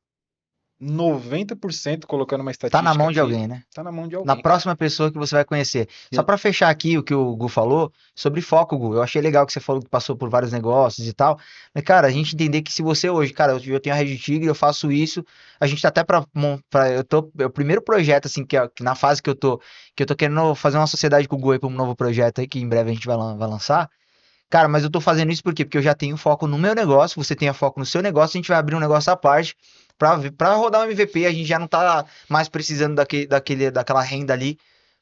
90%, colocando uma Tá na estatística mão de aqui, alguém, né? tá na mão de Na alguém, cara. próxima pessoa que você vai conhecer. Só Eu- pra fechar aqui o que o Gu falou sobre foco, Gu. Eu achei legal que você falou que passou por vários negócios e tal. Mas, cara, a gente entender que se você hoje, cara, eu tenho a Rede Tigre, eu faço isso, a gente tá até é o primeiro projeto, assim, que na fase que eu tô querendo fazer uma sociedade com o Gu aí pra um novo projeto aí, que em breve a gente vai lançar. Cara, mas eu tô fazendo isso por quê? Porque eu já tenho foco no meu negócio, você tenha foco no seu negócio, a gente vai abrir um negócio à parte pra rodar um MVP, a gente já não tá mais precisando daquela renda ali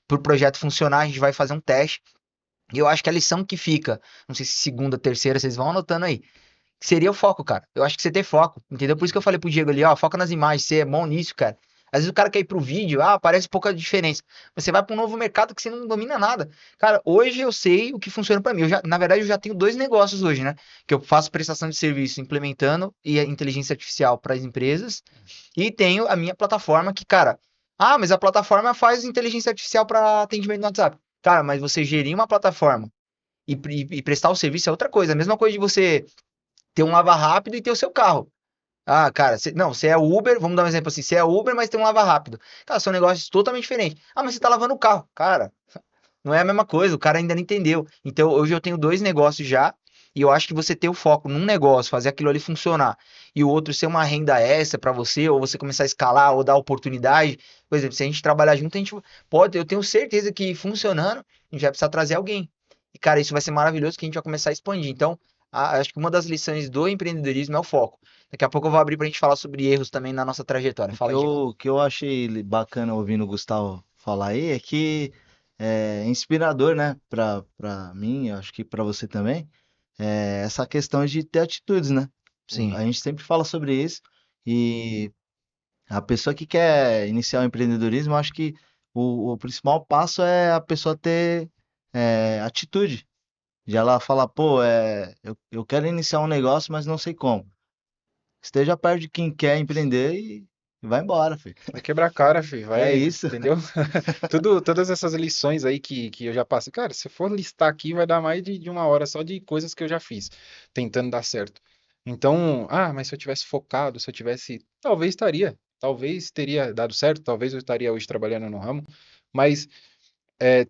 pro projeto funcionar, a gente vai fazer um teste. E eu acho que a lição que fica, não sei se segunda, terceira, vocês vão anotando aí, que seria o foco, cara. Eu acho que você ter foco, entendeu? Por isso que eu falei pro Diego ali, ó, foca nas imagens, você é bom nisso, cara. Às vezes o cara quer ir pro vídeo, parece pouca diferença. Mas você vai pra um novo mercado que você não domina nada. Cara, hoje eu sei o que funciona pra mim. Na verdade, eu já tenho dois negócios hoje, né? Que eu faço prestação de serviço implementando e a inteligência artificial para as empresas. E tenho a minha plataforma que, cara, mas a plataforma faz inteligência artificial para atendimento no WhatsApp. Cara, mas você gerir uma plataforma e prestar o serviço é outra coisa. A mesma coisa de você ter um lava rápido e ter o seu carro. Ah, cara, não, você é Uber, vamos dar um exemplo assim, você é Uber, mas tem um lava rápido. Cara, são negócios totalmente diferentes. Ah, mas você tá lavando o carro. Cara, não é a mesma coisa, o cara ainda não entendeu. Então, hoje eu tenho dois negócios já, e eu acho que você ter o foco num negócio, fazer aquilo ali funcionar, e o outro ser uma renda extra pra você, ou você começar a escalar, ou dar oportunidade. Por exemplo, se a gente trabalhar junto, a gente pode, eu tenho certeza que funcionando, a gente vai precisar trazer alguém. E, cara, isso vai ser maravilhoso que a gente vai começar a expandir. Então, acho que uma das lições do empreendedorismo é o foco. Daqui a pouco eu vou abrir pra gente falar sobre erros também na nossa trajetória. O Fala aí, Diego. que eu achei bacana ouvindo o Gustavo falar aí é que é inspirador, né, pra mim, eu acho que pra você também, essa questão de ter atitudes, né? Sim. A gente sempre fala sobre isso e a pessoa que quer iniciar o empreendedorismo, eu acho que o principal passo é a pessoa ter atitude. De ela falar, pô, eu quero iniciar um negócio, mas não sei como. Esteja perto de quem quer empreender e vai embora, filho. Vai quebrar a cara, filho. É Vai, isso. entendeu? Todas essas lições aí que eu já passei. Cara, se for listar aqui, vai dar mais de uma hora só de coisas que eu já fiz, tentando dar certo. Então, mas se eu tivesse focado, se eu tivesse. Talvez estaria. Talvez teria dado certo, talvez eu estaria hoje trabalhando no ramo. Mas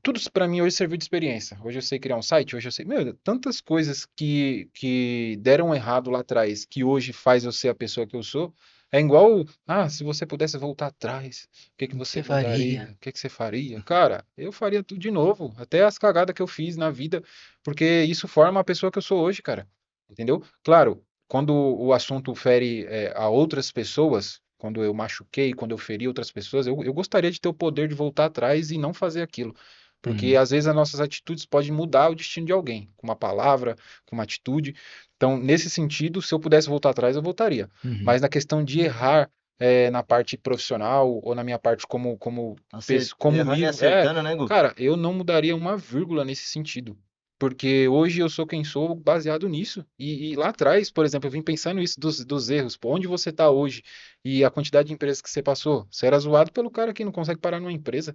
tudo isso pra mim hoje serviu de experiência. Hoje eu sei criar um site, hoje eu sei. Meu, tantas coisas que deram errado lá atrás, que hoje faz eu ser a pessoa que eu sou. É igual, se você pudesse voltar atrás, o que que O que você você faria? mudaria? O que que você faria? Cara, eu faria tudo de novo, até as cagadas que eu fiz na vida, porque isso forma a pessoa que eu sou hoje, cara. Entendeu? Claro, quando o assunto fere a outras pessoas, quando eu machuquei, quando eu feri outras pessoas, eu gostaria de ter o poder de voltar atrás e não fazer aquilo. Porque Uhum, às vezes as nossas atitudes podem mudar o destino de alguém, com uma palavra, com uma atitude. Então, nesse sentido, se eu pudesse voltar atrás, eu voltaria. uhum. Mas na questão de errar na parte profissional ou na minha parte Errando e comigo, acertando, né, Gu? cara, eu não mudaria uma vírgula nesse sentido. Porque hoje eu sou quem sou baseado nisso. E lá atrás, por exemplo, eu vim pensando isso dos erros. Pô, onde você está hoje e a quantidade de empresas que você passou. Você era zoado pelo cara que não consegue parar numa empresa,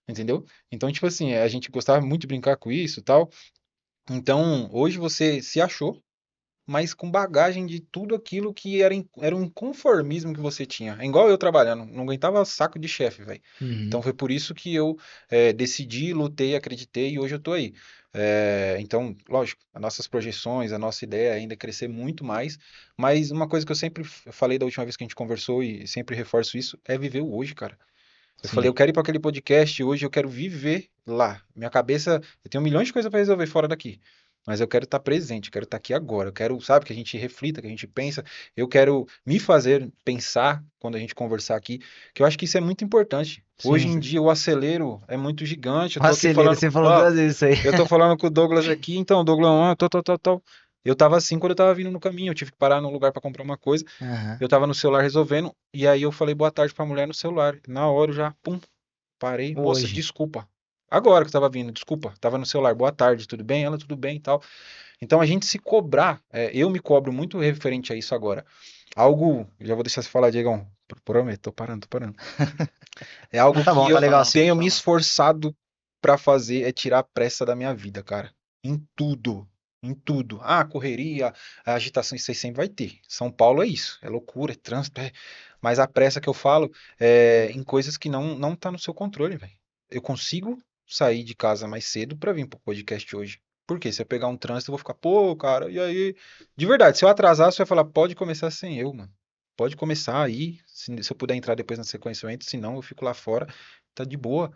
entendeu? Então, tipo assim, a gente gostava muito de brincar com isso e tal. Então, hoje você se achou, mas com bagagem de tudo aquilo que era um inconformismo que você tinha. É igual eu trabalhando, não aguentava saco de chefe, velho. Então Uhum. foi por isso que eu decidi, lutei, acreditei e hoje eu tô aí. Então, lógico, as nossas projeções, a nossa ideia ainda é crescer muito mais, mas uma coisa que eu sempre falei da última vez que a gente conversou e sempre reforço isso, é viver o hoje, cara. Eu falei, Sim. eu quero ir para aquele podcast hoje, eu quero viver lá. Minha cabeça, eu tenho milhões de coisas para resolver fora daqui. Mas eu quero estar presente, eu quero estar aqui agora. Eu quero, sabe, que a gente reflita, que a gente pensa. Eu quero me fazer pensar quando a gente conversar aqui, que eu acho que isso é muito importante. Hoje Sim. em dia o acelero é muito gigante. Eu O tô aqui acelera, falando, você falou ó, duas vezes isso aí. eu tô falando com o Douglas aqui, então, Douglas, tal. Eu tava assim quando eu tava vindo no caminho, eu tive que parar num lugar para comprar uma coisa. Aham. Eu tava no celular resolvendo, e aí eu falei boa tarde pra mulher no celular. Na hora eu já, pum, parei. Moça, Hoje. desculpa. Agora que eu tava vindo, desculpa. Tava no celular. Boa tarde, tudo bem? Ela, tudo bem e tal. Então a gente se cobrar, eu me cobro muito referente a isso agora. Algo, já vou deixar você falar, Diegão. Prometo, tô parando. É algo Tá que bom, tá eu legal assim. tenho me esforçado pra fazer, é tirar a pressa da minha vida, cara. Em tudo. Em tudo. Ah, correria, a agitação, isso aí sempre vai ter. São Paulo é isso. É loucura, é trânsito. Mas a pressa que eu falo é em coisas que não tá no seu controle, velho. Eu consigo sair de casa mais cedo pra vir pro podcast hoje. Por quê? Se eu pegar um trânsito, eu vou ficar, pô, cara, e aí? De verdade, se eu atrasar, você vai falar, pode começar sem eu, mano. Pode começar aí, se eu puder entrar depois na sequência, eu entro, se não, eu fico lá fora, tá de boa.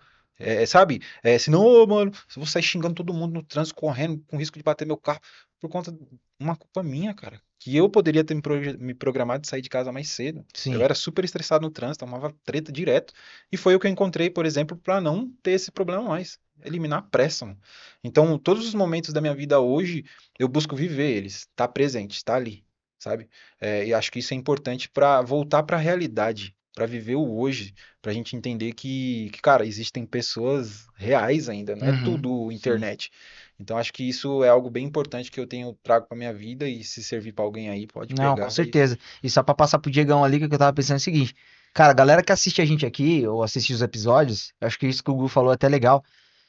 Sabe? Senão, ô, mano, eu vou sair xingando todo mundo no trânsito, correndo, com risco de bater meu carro, por conta de uma culpa minha, cara. Que eu poderia ter me programado de sair de casa mais cedo. Eu Sim. era super estressado no trânsito, arrumava treta direto. E foi o que eu encontrei, por exemplo, para não ter esse problema mais. Eliminar a pressa, mano. Então, todos os momentos da minha vida hoje, eu busco viver eles, tá presente, tá ali, sabe? E acho que isso é importante para voltar para a realidade, para viver o hoje, para a gente entender cara, existem pessoas reais ainda, não é Uhum. tudo Sim. internet. Então, acho que isso é algo bem importante que eu trago para minha vida e se servir para alguém aí, pode Não, com pegar e certeza. E só pra passar pro Diegão ali, que eu tava pensando é o seguinte. Cara, a galera que assiste a gente aqui, ou assiste os episódios, eu acho que isso que o Gu falou é até legal.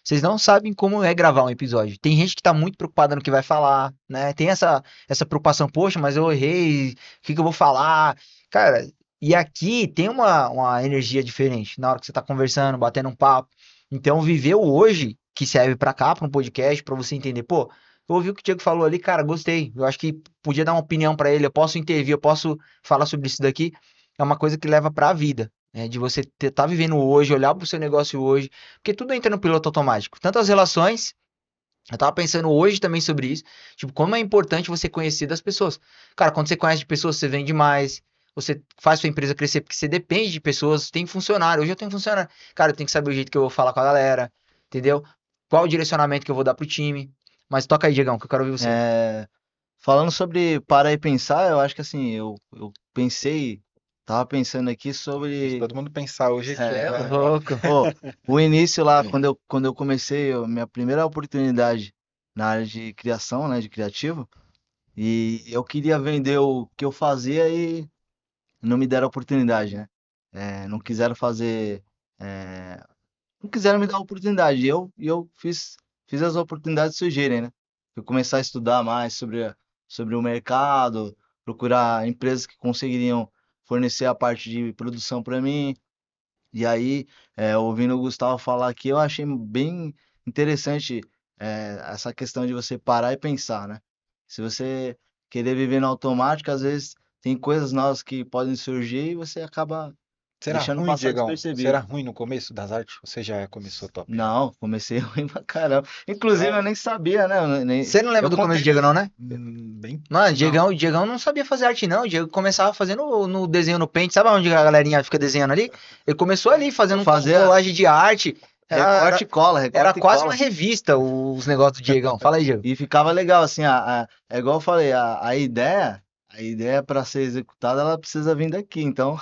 Vocês não sabem como é gravar um episódio. Tem gente que tá muito preocupada no que vai falar, né? Tem essa preocupação, poxa, mas eu errei, o que que eu vou falar? Cara, e aqui tem uma energia diferente na hora que você tá conversando, batendo um papo. Então, viver o hoje, que serve pra cá, pra um podcast, pra você entender, pô, eu ouvi o que o Diego falou ali, cara, gostei. Eu acho que podia dar uma opinião pra ele, eu posso intervir, eu posso falar sobre isso daqui. É uma coisa que leva pra vida, né? De você tá vivendo o hoje, olhar pro seu negócio hoje, porque tudo entra no piloto automático. Tanto as relações, eu tava pensando hoje também sobre isso. Tipo, como é importante você conhecer das pessoas. Cara, quando você conhece de pessoas, você vende mais. Você faz sua empresa crescer porque você depende de pessoas. Tem funcionário. Hoje eu tenho funcionário. Cara, eu tenho que saber o jeito que eu vou falar com a galera. Entendeu? Qual o direcionamento que eu vou dar pro time. Mas toca aí, Diegão, que eu quero ouvir você. É, falando sobre parar e pensar, eu acho que assim, eu pensei, tava pensando aqui Deixa sobre todo mundo pensar hoje aqui, é, Ô, né? louco. pô, o início lá, quando eu comecei, minha primeira oportunidade na área de criação, né, de criativo, e eu queria vender o que eu fazia e não me deram oportunidade, né? Não quiseram fazer, é, não quiseram me dar a oportunidade. E eu fiz as oportunidades surgirem, né? Fui começar a estudar mais sobre o mercado, procurar empresas que conseguiriam fornecer a parte de produção para mim. E aí, ouvindo o Gustavo falar aqui, eu achei bem interessante, essa questão de você parar e pensar, né? Se você querer viver no automático, às vezes tem coisas novas que podem surgir e você acaba Será deixando ruim, passar Diegão? Será despercebido. ruim no começo das artes? Você já começou top já? Não, comecei ruim pra caramba. Inclusive, eu É. nem sabia, né? Você não lembra Eu do começo contei. do Diego, não, né? Bem. Mano, Não. O Diegão não sabia fazer arte, não. O Diego começava fazendo no desenho no Paint. Sabe onde a galerinha fica desenhando ali? Ele começou ali, Eu fazendo fazia colagem de arte. recorte e cola, Era recorte e quase uma cola. revista os negócios do Diegão. Fala aí, Diego. E ficava legal, assim, é igual eu falei, a ideia para ser executada, ela precisa vir daqui. Então,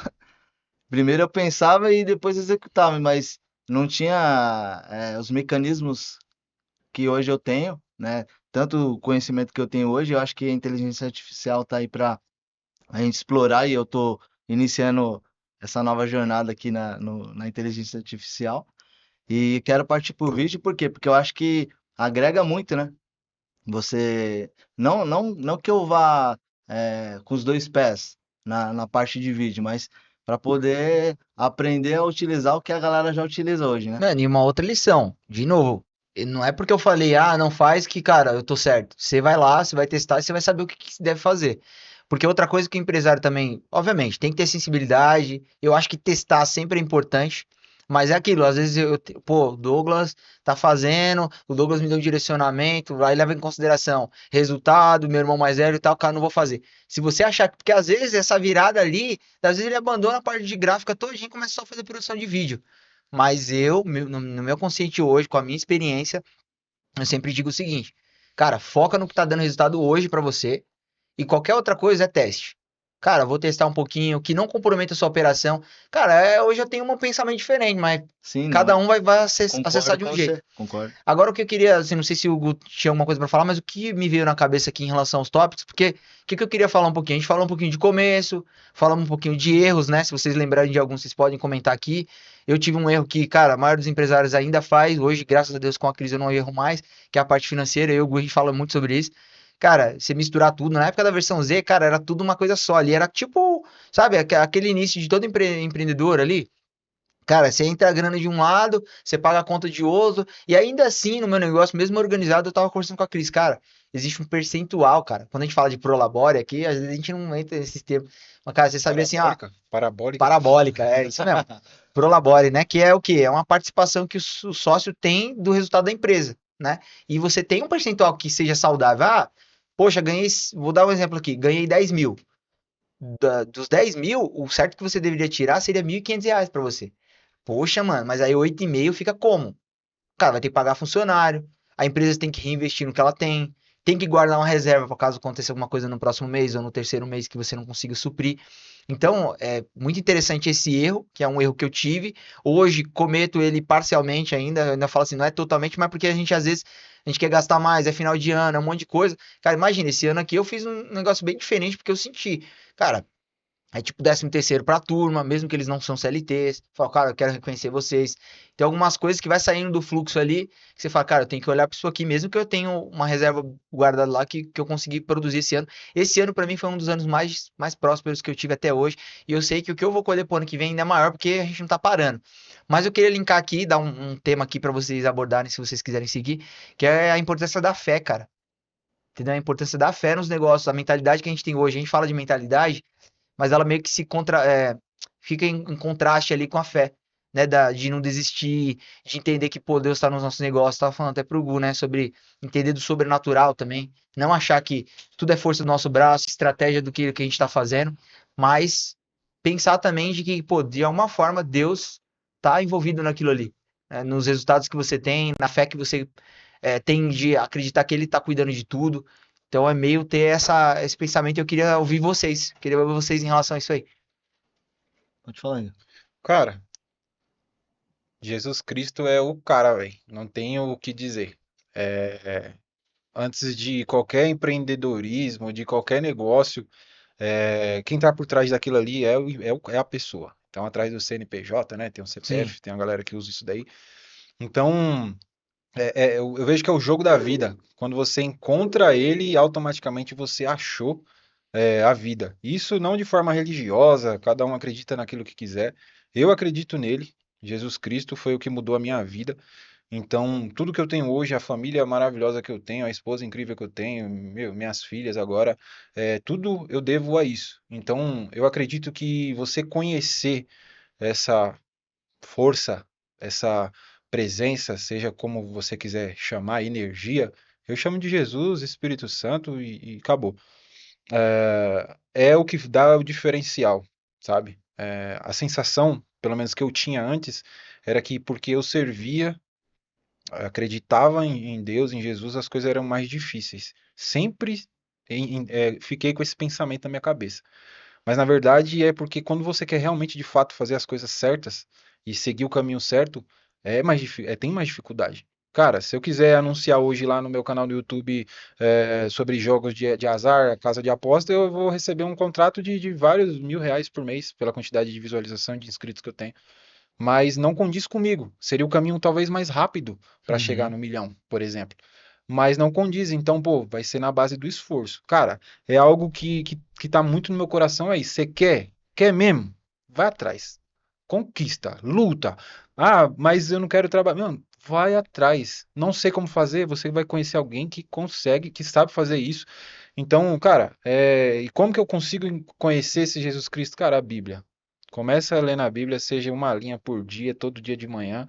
primeiro eu pensava e depois executava, mas não tinha, os mecanismos que hoje eu tenho, né? Tanto o conhecimento que eu tenho hoje, eu acho que a inteligência artificial está aí para a gente explorar e eu estou iniciando essa nova jornada aqui na inteligência artificial. E quero partir para o vídeo, por quê? Porque eu acho que agrega muito, né? Você não que eu vá com os dois pés na parte de vídeo, mas para poder aprender a utilizar o que a galera já utiliza hoje, né? Mano, e uma outra lição. De novo, não é porque eu falei, ah, não faz que, cara, eu tô certo. Você vai lá, você vai testar e você vai saber o que que se deve fazer. Porque outra coisa que o empresário também, obviamente, tem que ter sensibilidade. Eu acho que testar sempre é importante. Mas é aquilo, às vezes pô, o Douglas tá fazendo, o Douglas me deu um direcionamento, aí leva em consideração resultado, meu irmão mais velho e tal, cara, não vou fazer. Se você achar que, porque às vezes essa virada ali, às vezes ele abandona a parte de gráfica todinha e começa só a fazer produção de vídeo. Mas no meu consciente hoje, com a minha experiência, eu sempre digo o seguinte, cara, foca no que tá dando resultado hoje pra você e qualquer outra coisa é teste. Cara, vou testar um pouquinho, que não comprometa a sua operação. Cara, hoje eu tenho um pensamento diferente, mas Sim, cada não, um vai acessar concordo de com um jeito. você, concordo. Agora o que eu queria, assim, não sei se o Hugo tinha alguma coisa pra falar, mas o que me veio na cabeça aqui em relação aos tópicos, porque o que eu queria falar um pouquinho? A gente falou um pouquinho de começo, falamos um pouquinho de erros, né? Se vocês lembrarem de alguns, vocês podem comentar aqui. Eu tive um erro que, cara, a maioria dos empresários ainda faz. Hoje, graças a Deus, com a crise eu não erro mais, que é a parte financeira. Eu e o Hugo, a gente fala muito sobre isso. Cara, você misturar tudo, na época da versão Z, cara, era tudo uma coisa só ali. Era tipo, sabe, aquele início de todo empreendedor ali. Cara, você entra a grana de um lado, você paga a conta de outro, e ainda assim, no meu negócio, mesmo organizado, eu tava conversando com a Cris, cara, existe um percentual, cara. Quando a gente fala de prolabore aqui, às vezes a gente não entra nesses termos. Mas, cara, você sabia assim, ah, Parabólica? Parabólica? parabólica, é isso mesmo. Prolabore, né? Que é o quê? É uma participação que o sócio tem do resultado da empresa, né? E você tem um percentual que seja saudável. Ah, poxa, ganhei, vou dar um exemplo aqui, ganhei 10 mil. Dos 10 mil, o certo que você deveria tirar seria R$ 1.500 para você. Poxa, mano, mas aí 8,5 fica como? Cara, vai ter que pagar funcionário, a empresa tem que reinvestir no que ela tem que guardar uma reserva para caso aconteça alguma coisa no próximo mês ou no terceiro mês que você não consiga suprir. Então, é muito interessante esse erro, que é um erro que eu tive. Hoje cometo ele parcialmente ainda, eu ainda falo assim, não é totalmente, mas porque a gente às vezes a gente quer gastar mais, é final de ano, é um monte de coisa. Cara, imagina, esse ano aqui eu fiz um negócio bem diferente porque eu senti, cara, É tipo 13º pra turma, mesmo que eles não são CLTs. Fala, cara, eu quero reconhecer vocês. Tem algumas coisas que vai saindo do fluxo ali, que você fala, cara, eu tenho que olhar pra isso aqui, mesmo que eu tenha uma reserva guardada lá que eu consegui produzir esse ano. Esse ano, pra mim, foi um dos anos mais prósperos que eu tive até hoje. E eu sei que o que eu vou colher pro ano que vem ainda é maior, porque a gente não tá parando. Mas eu queria linkar aqui, dar um tema aqui pra vocês abordarem, se vocês quiserem seguir, que é a importância da fé, cara. Entendeu? A importância da fé nos negócios, a mentalidade que a gente tem hoje. A gente fala de mentalidade, mas ela meio que fica em contraste ali com a fé, né? De não desistir, de entender que, pô, Deus está nos nossos negócios. Tava falando até pro Gu, né? Sobre entender do sobrenatural também. Não achar que tudo é força do nosso braço, estratégia do que a gente tá fazendo, mas pensar também de que, pô, de alguma forma Deus tá envolvido naquilo ali, né? Nos resultados que você tem, na fé que você tem de acreditar que Ele tá cuidando de tudo. Então é meio ter esse pensamento. Eu queria ouvir vocês. Queria ouvir vocês em relação a isso aí. Pode falar, Igor. Cara, Jesus Cristo é o cara, velho. Não tenho o que dizer. Antes de qualquer empreendedorismo, de qualquer negócio, quem tá por trás daquilo ali é a pessoa. Então, atrás do CNPJ, né? Tem um Sim, CPF, tem uma galera que usa isso daí. Então, eu vejo que é o jogo da vida. Quando você encontra ele, automaticamente você achou a vida. Isso não de forma religiosa, cada um acredita naquilo que quiser. Eu acredito nele. Jesus Cristo foi o que mudou a minha vida. Então, tudo que eu tenho hoje, a família maravilhosa que eu tenho, a esposa incrível que eu tenho, minhas filhas agora, tudo eu devo a isso. Então, eu acredito que você conhecer essa força, essa presença, seja como você quiser chamar, energia, eu chamo de Jesus, Espírito Santo e acabou. É o que dá o diferencial, sabe? A sensação, pelo menos que eu tinha antes, era que porque eu servia, acreditava em Deus, em Jesus, as coisas eram mais difíceis. Sempre fiquei com esse pensamento na minha cabeça. Mas na verdade é porque quando você quer realmente de fato fazer as coisas certas e seguir o caminho certo, tem mais dificuldade. Cara, se eu quiser anunciar hoje lá no meu canal do YouTube sobre jogos de azar, casa de aposta, eu vou receber um contrato de vários mil reais por mês pela quantidade de visualização e de inscritos que eu tenho. Mas não condiz comigo. Seria o caminho talvez mais rápido para chegar uhum, no milhão, por exemplo. Mas não condiz, então, pô, vai ser na base do esforço. Cara, é algo que tá muito no meu coração aí. Você quer? Quer mesmo? Vai atrás. Conquista, luta. Ah, mas eu não quero trabalhar. Não, vai atrás. Não sei como fazer, você vai conhecer alguém que consegue, que sabe fazer isso. Então, cara, e como que eu consigo conhecer esse Jesus Cristo? Cara, a Bíblia. Começa a ler na Bíblia, seja uma linha por dia, todo dia de manhã.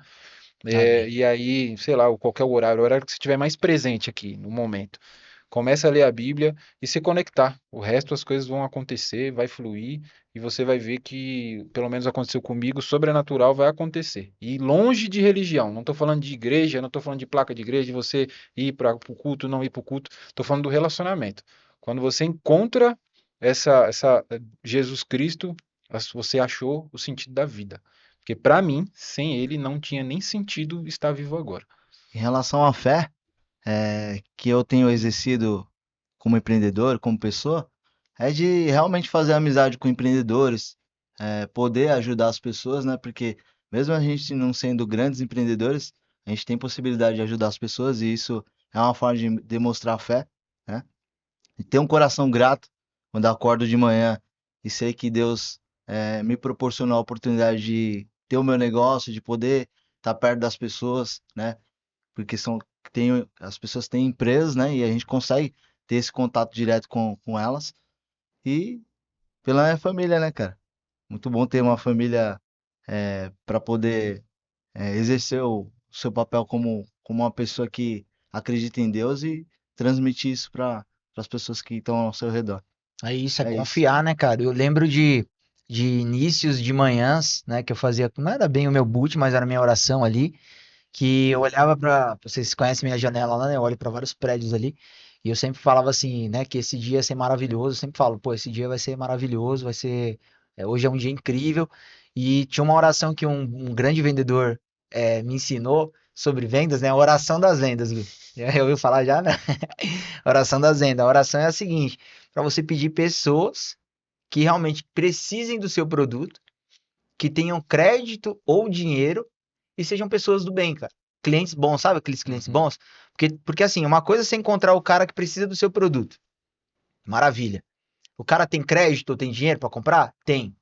amém. E aí, sei lá, qualquer horário, o horário que você estiver mais presente aqui no momento. Começa a ler a Bíblia e se conectar. O resto as coisas vão acontecer, vai fluir e você vai ver que, pelo menos aconteceu comigo, sobrenatural vai acontecer. E longe de religião. Não estou falando de igreja, não estou falando de placa de igreja, de você ir para o culto, não ir para o culto. Estou falando do relacionamento. Quando você encontra Jesus Cristo, você achou o sentido da vida. Porque para mim, sem ele, não tinha nem sentido estar vivo agora. Em relação à fé, que eu tenho exercido como empreendedor, como pessoa, é de realmente fazer amizade com empreendedores, poder ajudar as pessoas, né? Porque mesmo a gente não sendo grandes empreendedores, a gente tem possibilidade de ajudar as pessoas e isso é uma forma de demonstrar fé, né? E ter um coração grato quando eu acordo de manhã e sei que Deus me proporcionou a oportunidade de ter o meu negócio, de poder estar perto das pessoas, né? Porque as pessoas têm empresas, né? E a gente consegue ter esse contato direto com elas. E pela minha família, né, cara? Muito bom ter uma família para poder exercer o seu papel como uma pessoa que acredita em Deus e transmitir isso para as pessoas que estão ao seu redor. É isso, é É isso. confiar, né, cara? Eu lembro de inícios de manhãs, né, que eu fazia, não era bem o meu boot, mas era a minha oração ali, que eu olhava para, vocês conhecem minha janela lá, né? Eu olho para vários prédios ali, e eu sempre falava assim, né, que esse dia ia ser maravilhoso. Eu sempre falo, pô, esse dia vai ser maravilhoso, hoje é um dia incrível. E tinha uma oração que um grande vendedor me ensinou sobre vendas, né? A oração das vendas, Gui. Já ouviu falar já, né? Oração das vendas. A oração é a seguinte, para você pedir pessoas que realmente precisem do seu produto, que tenham crédito ou dinheiro e sejam pessoas do bem, cara. Clientes bons, sabe aqueles clientes bons? Porque assim, uma coisa é você encontrar o cara que precisa do seu produto. Maravilha. O cara tem crédito ou tem dinheiro pra comprar? Tem.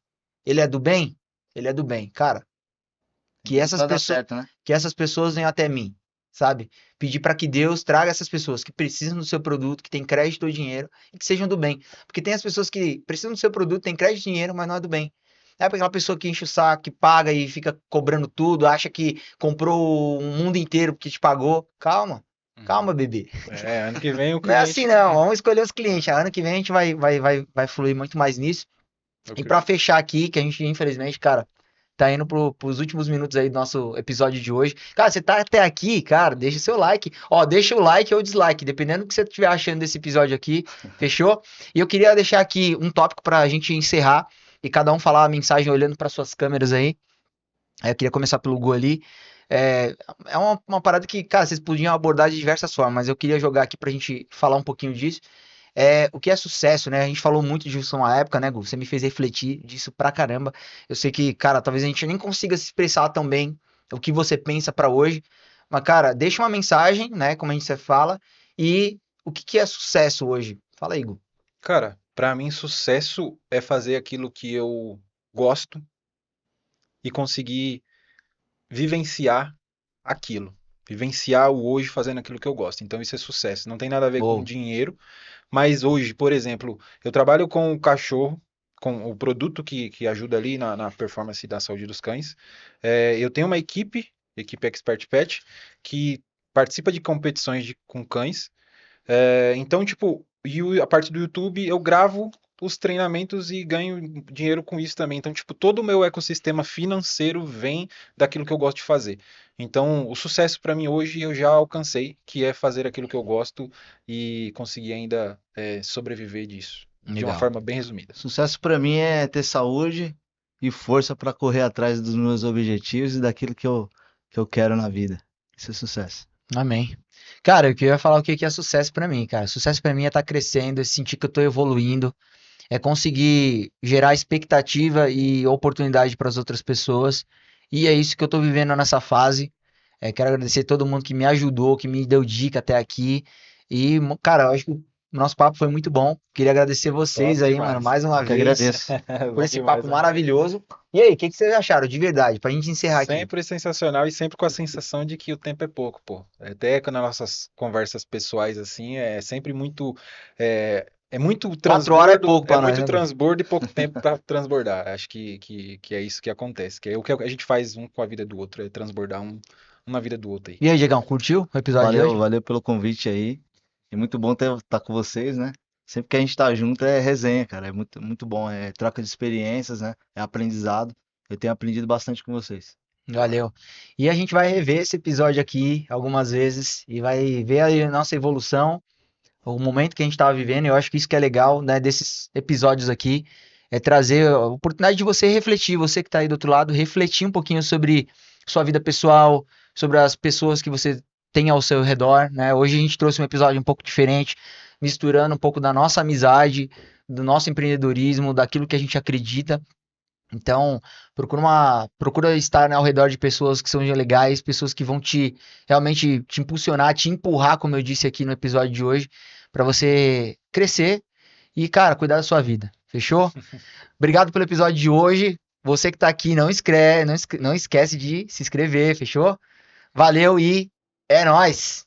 Ele é do bem? Ele é do bem. Cara, que essas Pra dar pessoas, certo, né? que essas pessoas venham até mim, sabe? Pedir para que Deus traga essas pessoas que precisam do seu produto, que têm crédito ou dinheiro e que sejam do bem. Porque tem as pessoas que precisam do seu produto, têm crédito e dinheiro, mas não é do bem. É aquela pessoa que enche o saco, que paga e fica cobrando tudo, acha que comprou o mundo inteiro porque te pagou. Calma, calma, bebê. Ano que vem o Não é cliente. assim, não. Vamos escolher os clientes. Ano que vem a gente vai fluir muito mais nisso. E para fechar aqui, que a gente, infelizmente, cara, tá indo pros últimos minutos aí do nosso episódio de hoje. Cara, você tá até aqui, cara, deixa seu like. Ó, deixa o like ou dislike, dependendo do que você estiver achando desse episódio aqui, fechou? E eu queria deixar aqui um tópico pra gente encerrar e cada um falar a mensagem olhando para suas câmeras aí. Eu queria começar pelo Gu ali. É uma parada que, cara, vocês podiam abordar de diversas formas, mas eu queria jogar aqui pra gente falar um pouquinho disso. O que é sucesso, né? A gente falou muito disso na época, né, Gu? Você me fez refletir disso pra caramba. Eu sei que, cara, talvez a gente nem consiga se expressar tão bem o que você pensa pra hoje, mas, cara, deixa uma mensagem, né, como a gente sempre fala, e o que é sucesso hoje? Fala aí, Gu. Cara, pra mim, sucesso é fazer aquilo que eu gosto e conseguir vivenciar aquilo. Vivenciar o hoje fazendo aquilo que eu gosto. Então, isso é sucesso. Não tem nada a ver com Boa. dinheiro, mas hoje, por exemplo, eu trabalho com o cachorro, com o produto que ajuda ali na performance da saúde dos cães. Eu tenho uma equipe Expert Pet, que participa de competições com cães. Então, tipo, a parte do YouTube eu gravo os treinamentos e ganho dinheiro com isso também. Então, tipo, todo o meu ecossistema financeiro vem daquilo que eu gosto de fazer. Então, o sucesso para mim hoje eu já alcancei, que é fazer aquilo que eu gosto e conseguir ainda sobreviver disso. De uma Legal. forma bem resumida. Sucesso pra mim é ter saúde e força pra correr atrás dos meus objetivos e daquilo que eu quero na vida. Isso é sucesso. Amém. Cara, eu queria falar o que é sucesso pra mim, cara. Sucesso pra mim é estar crescendo, é sentir que eu tô evoluindo, é conseguir gerar expectativa e oportunidade para as outras pessoas. E é isso que eu tô vivendo nessa fase. Quero agradecer todo mundo que me ajudou, que me deu dica até aqui. E, cara, eu acho que o nosso papo foi muito bom. Queria agradecer vocês Top aí, demais. mano, mais uma Eu que vez agradeço. por Bom esse demais, papo né? maravilhoso. E aí, o que vocês acharam de verdade? Pra gente encerrar aqui. Sempre sensacional e sempre com a sensação de que o tempo é pouco, pô. Até nas nossas conversas pessoais, assim, é sempre muito. É muito 4 horas é transbordo, pouco é pra nós, muito né, Gu? transbordo e pouco tempo para transbordar. Acho que é isso que acontece, que é o que a gente faz um com a vida do outro, é transbordar um na vida do outro aí. E aí, Diegão, curtiu o episódio de hoje? Valeu pelo convite aí. É muito bom estar com vocês, né? Sempre que a gente tá junto é resenha, cara. É muito bom. É troca de experiências, né? É aprendizado. Eu tenho aprendido bastante com vocês. Valeu. E a gente vai rever esse episódio aqui algumas vezes e vai ver a nossa evolução, o momento que a gente estava vivendo. Eu acho que isso que é legal, né, desses episódios aqui, é trazer a oportunidade de você refletir, você que está aí do outro lado, refletir um pouquinho sobre sua vida pessoal, sobre as pessoas que você tem ao seu redor, né? Hoje a gente trouxe um episódio um pouco diferente, misturando um pouco da nossa amizade, do nosso empreendedorismo, daquilo que a gente acredita. Então, procura estar, né, ao redor de pessoas que são legais, pessoas que vão realmente te impulsionar, te empurrar, como eu disse aqui no episódio de hoje, para você crescer e, cara, cuidar da sua vida. Fechou? Obrigado pelo episódio de hoje. Você que tá aqui, não esquece de se inscrever, fechou? Valeu e é nóis!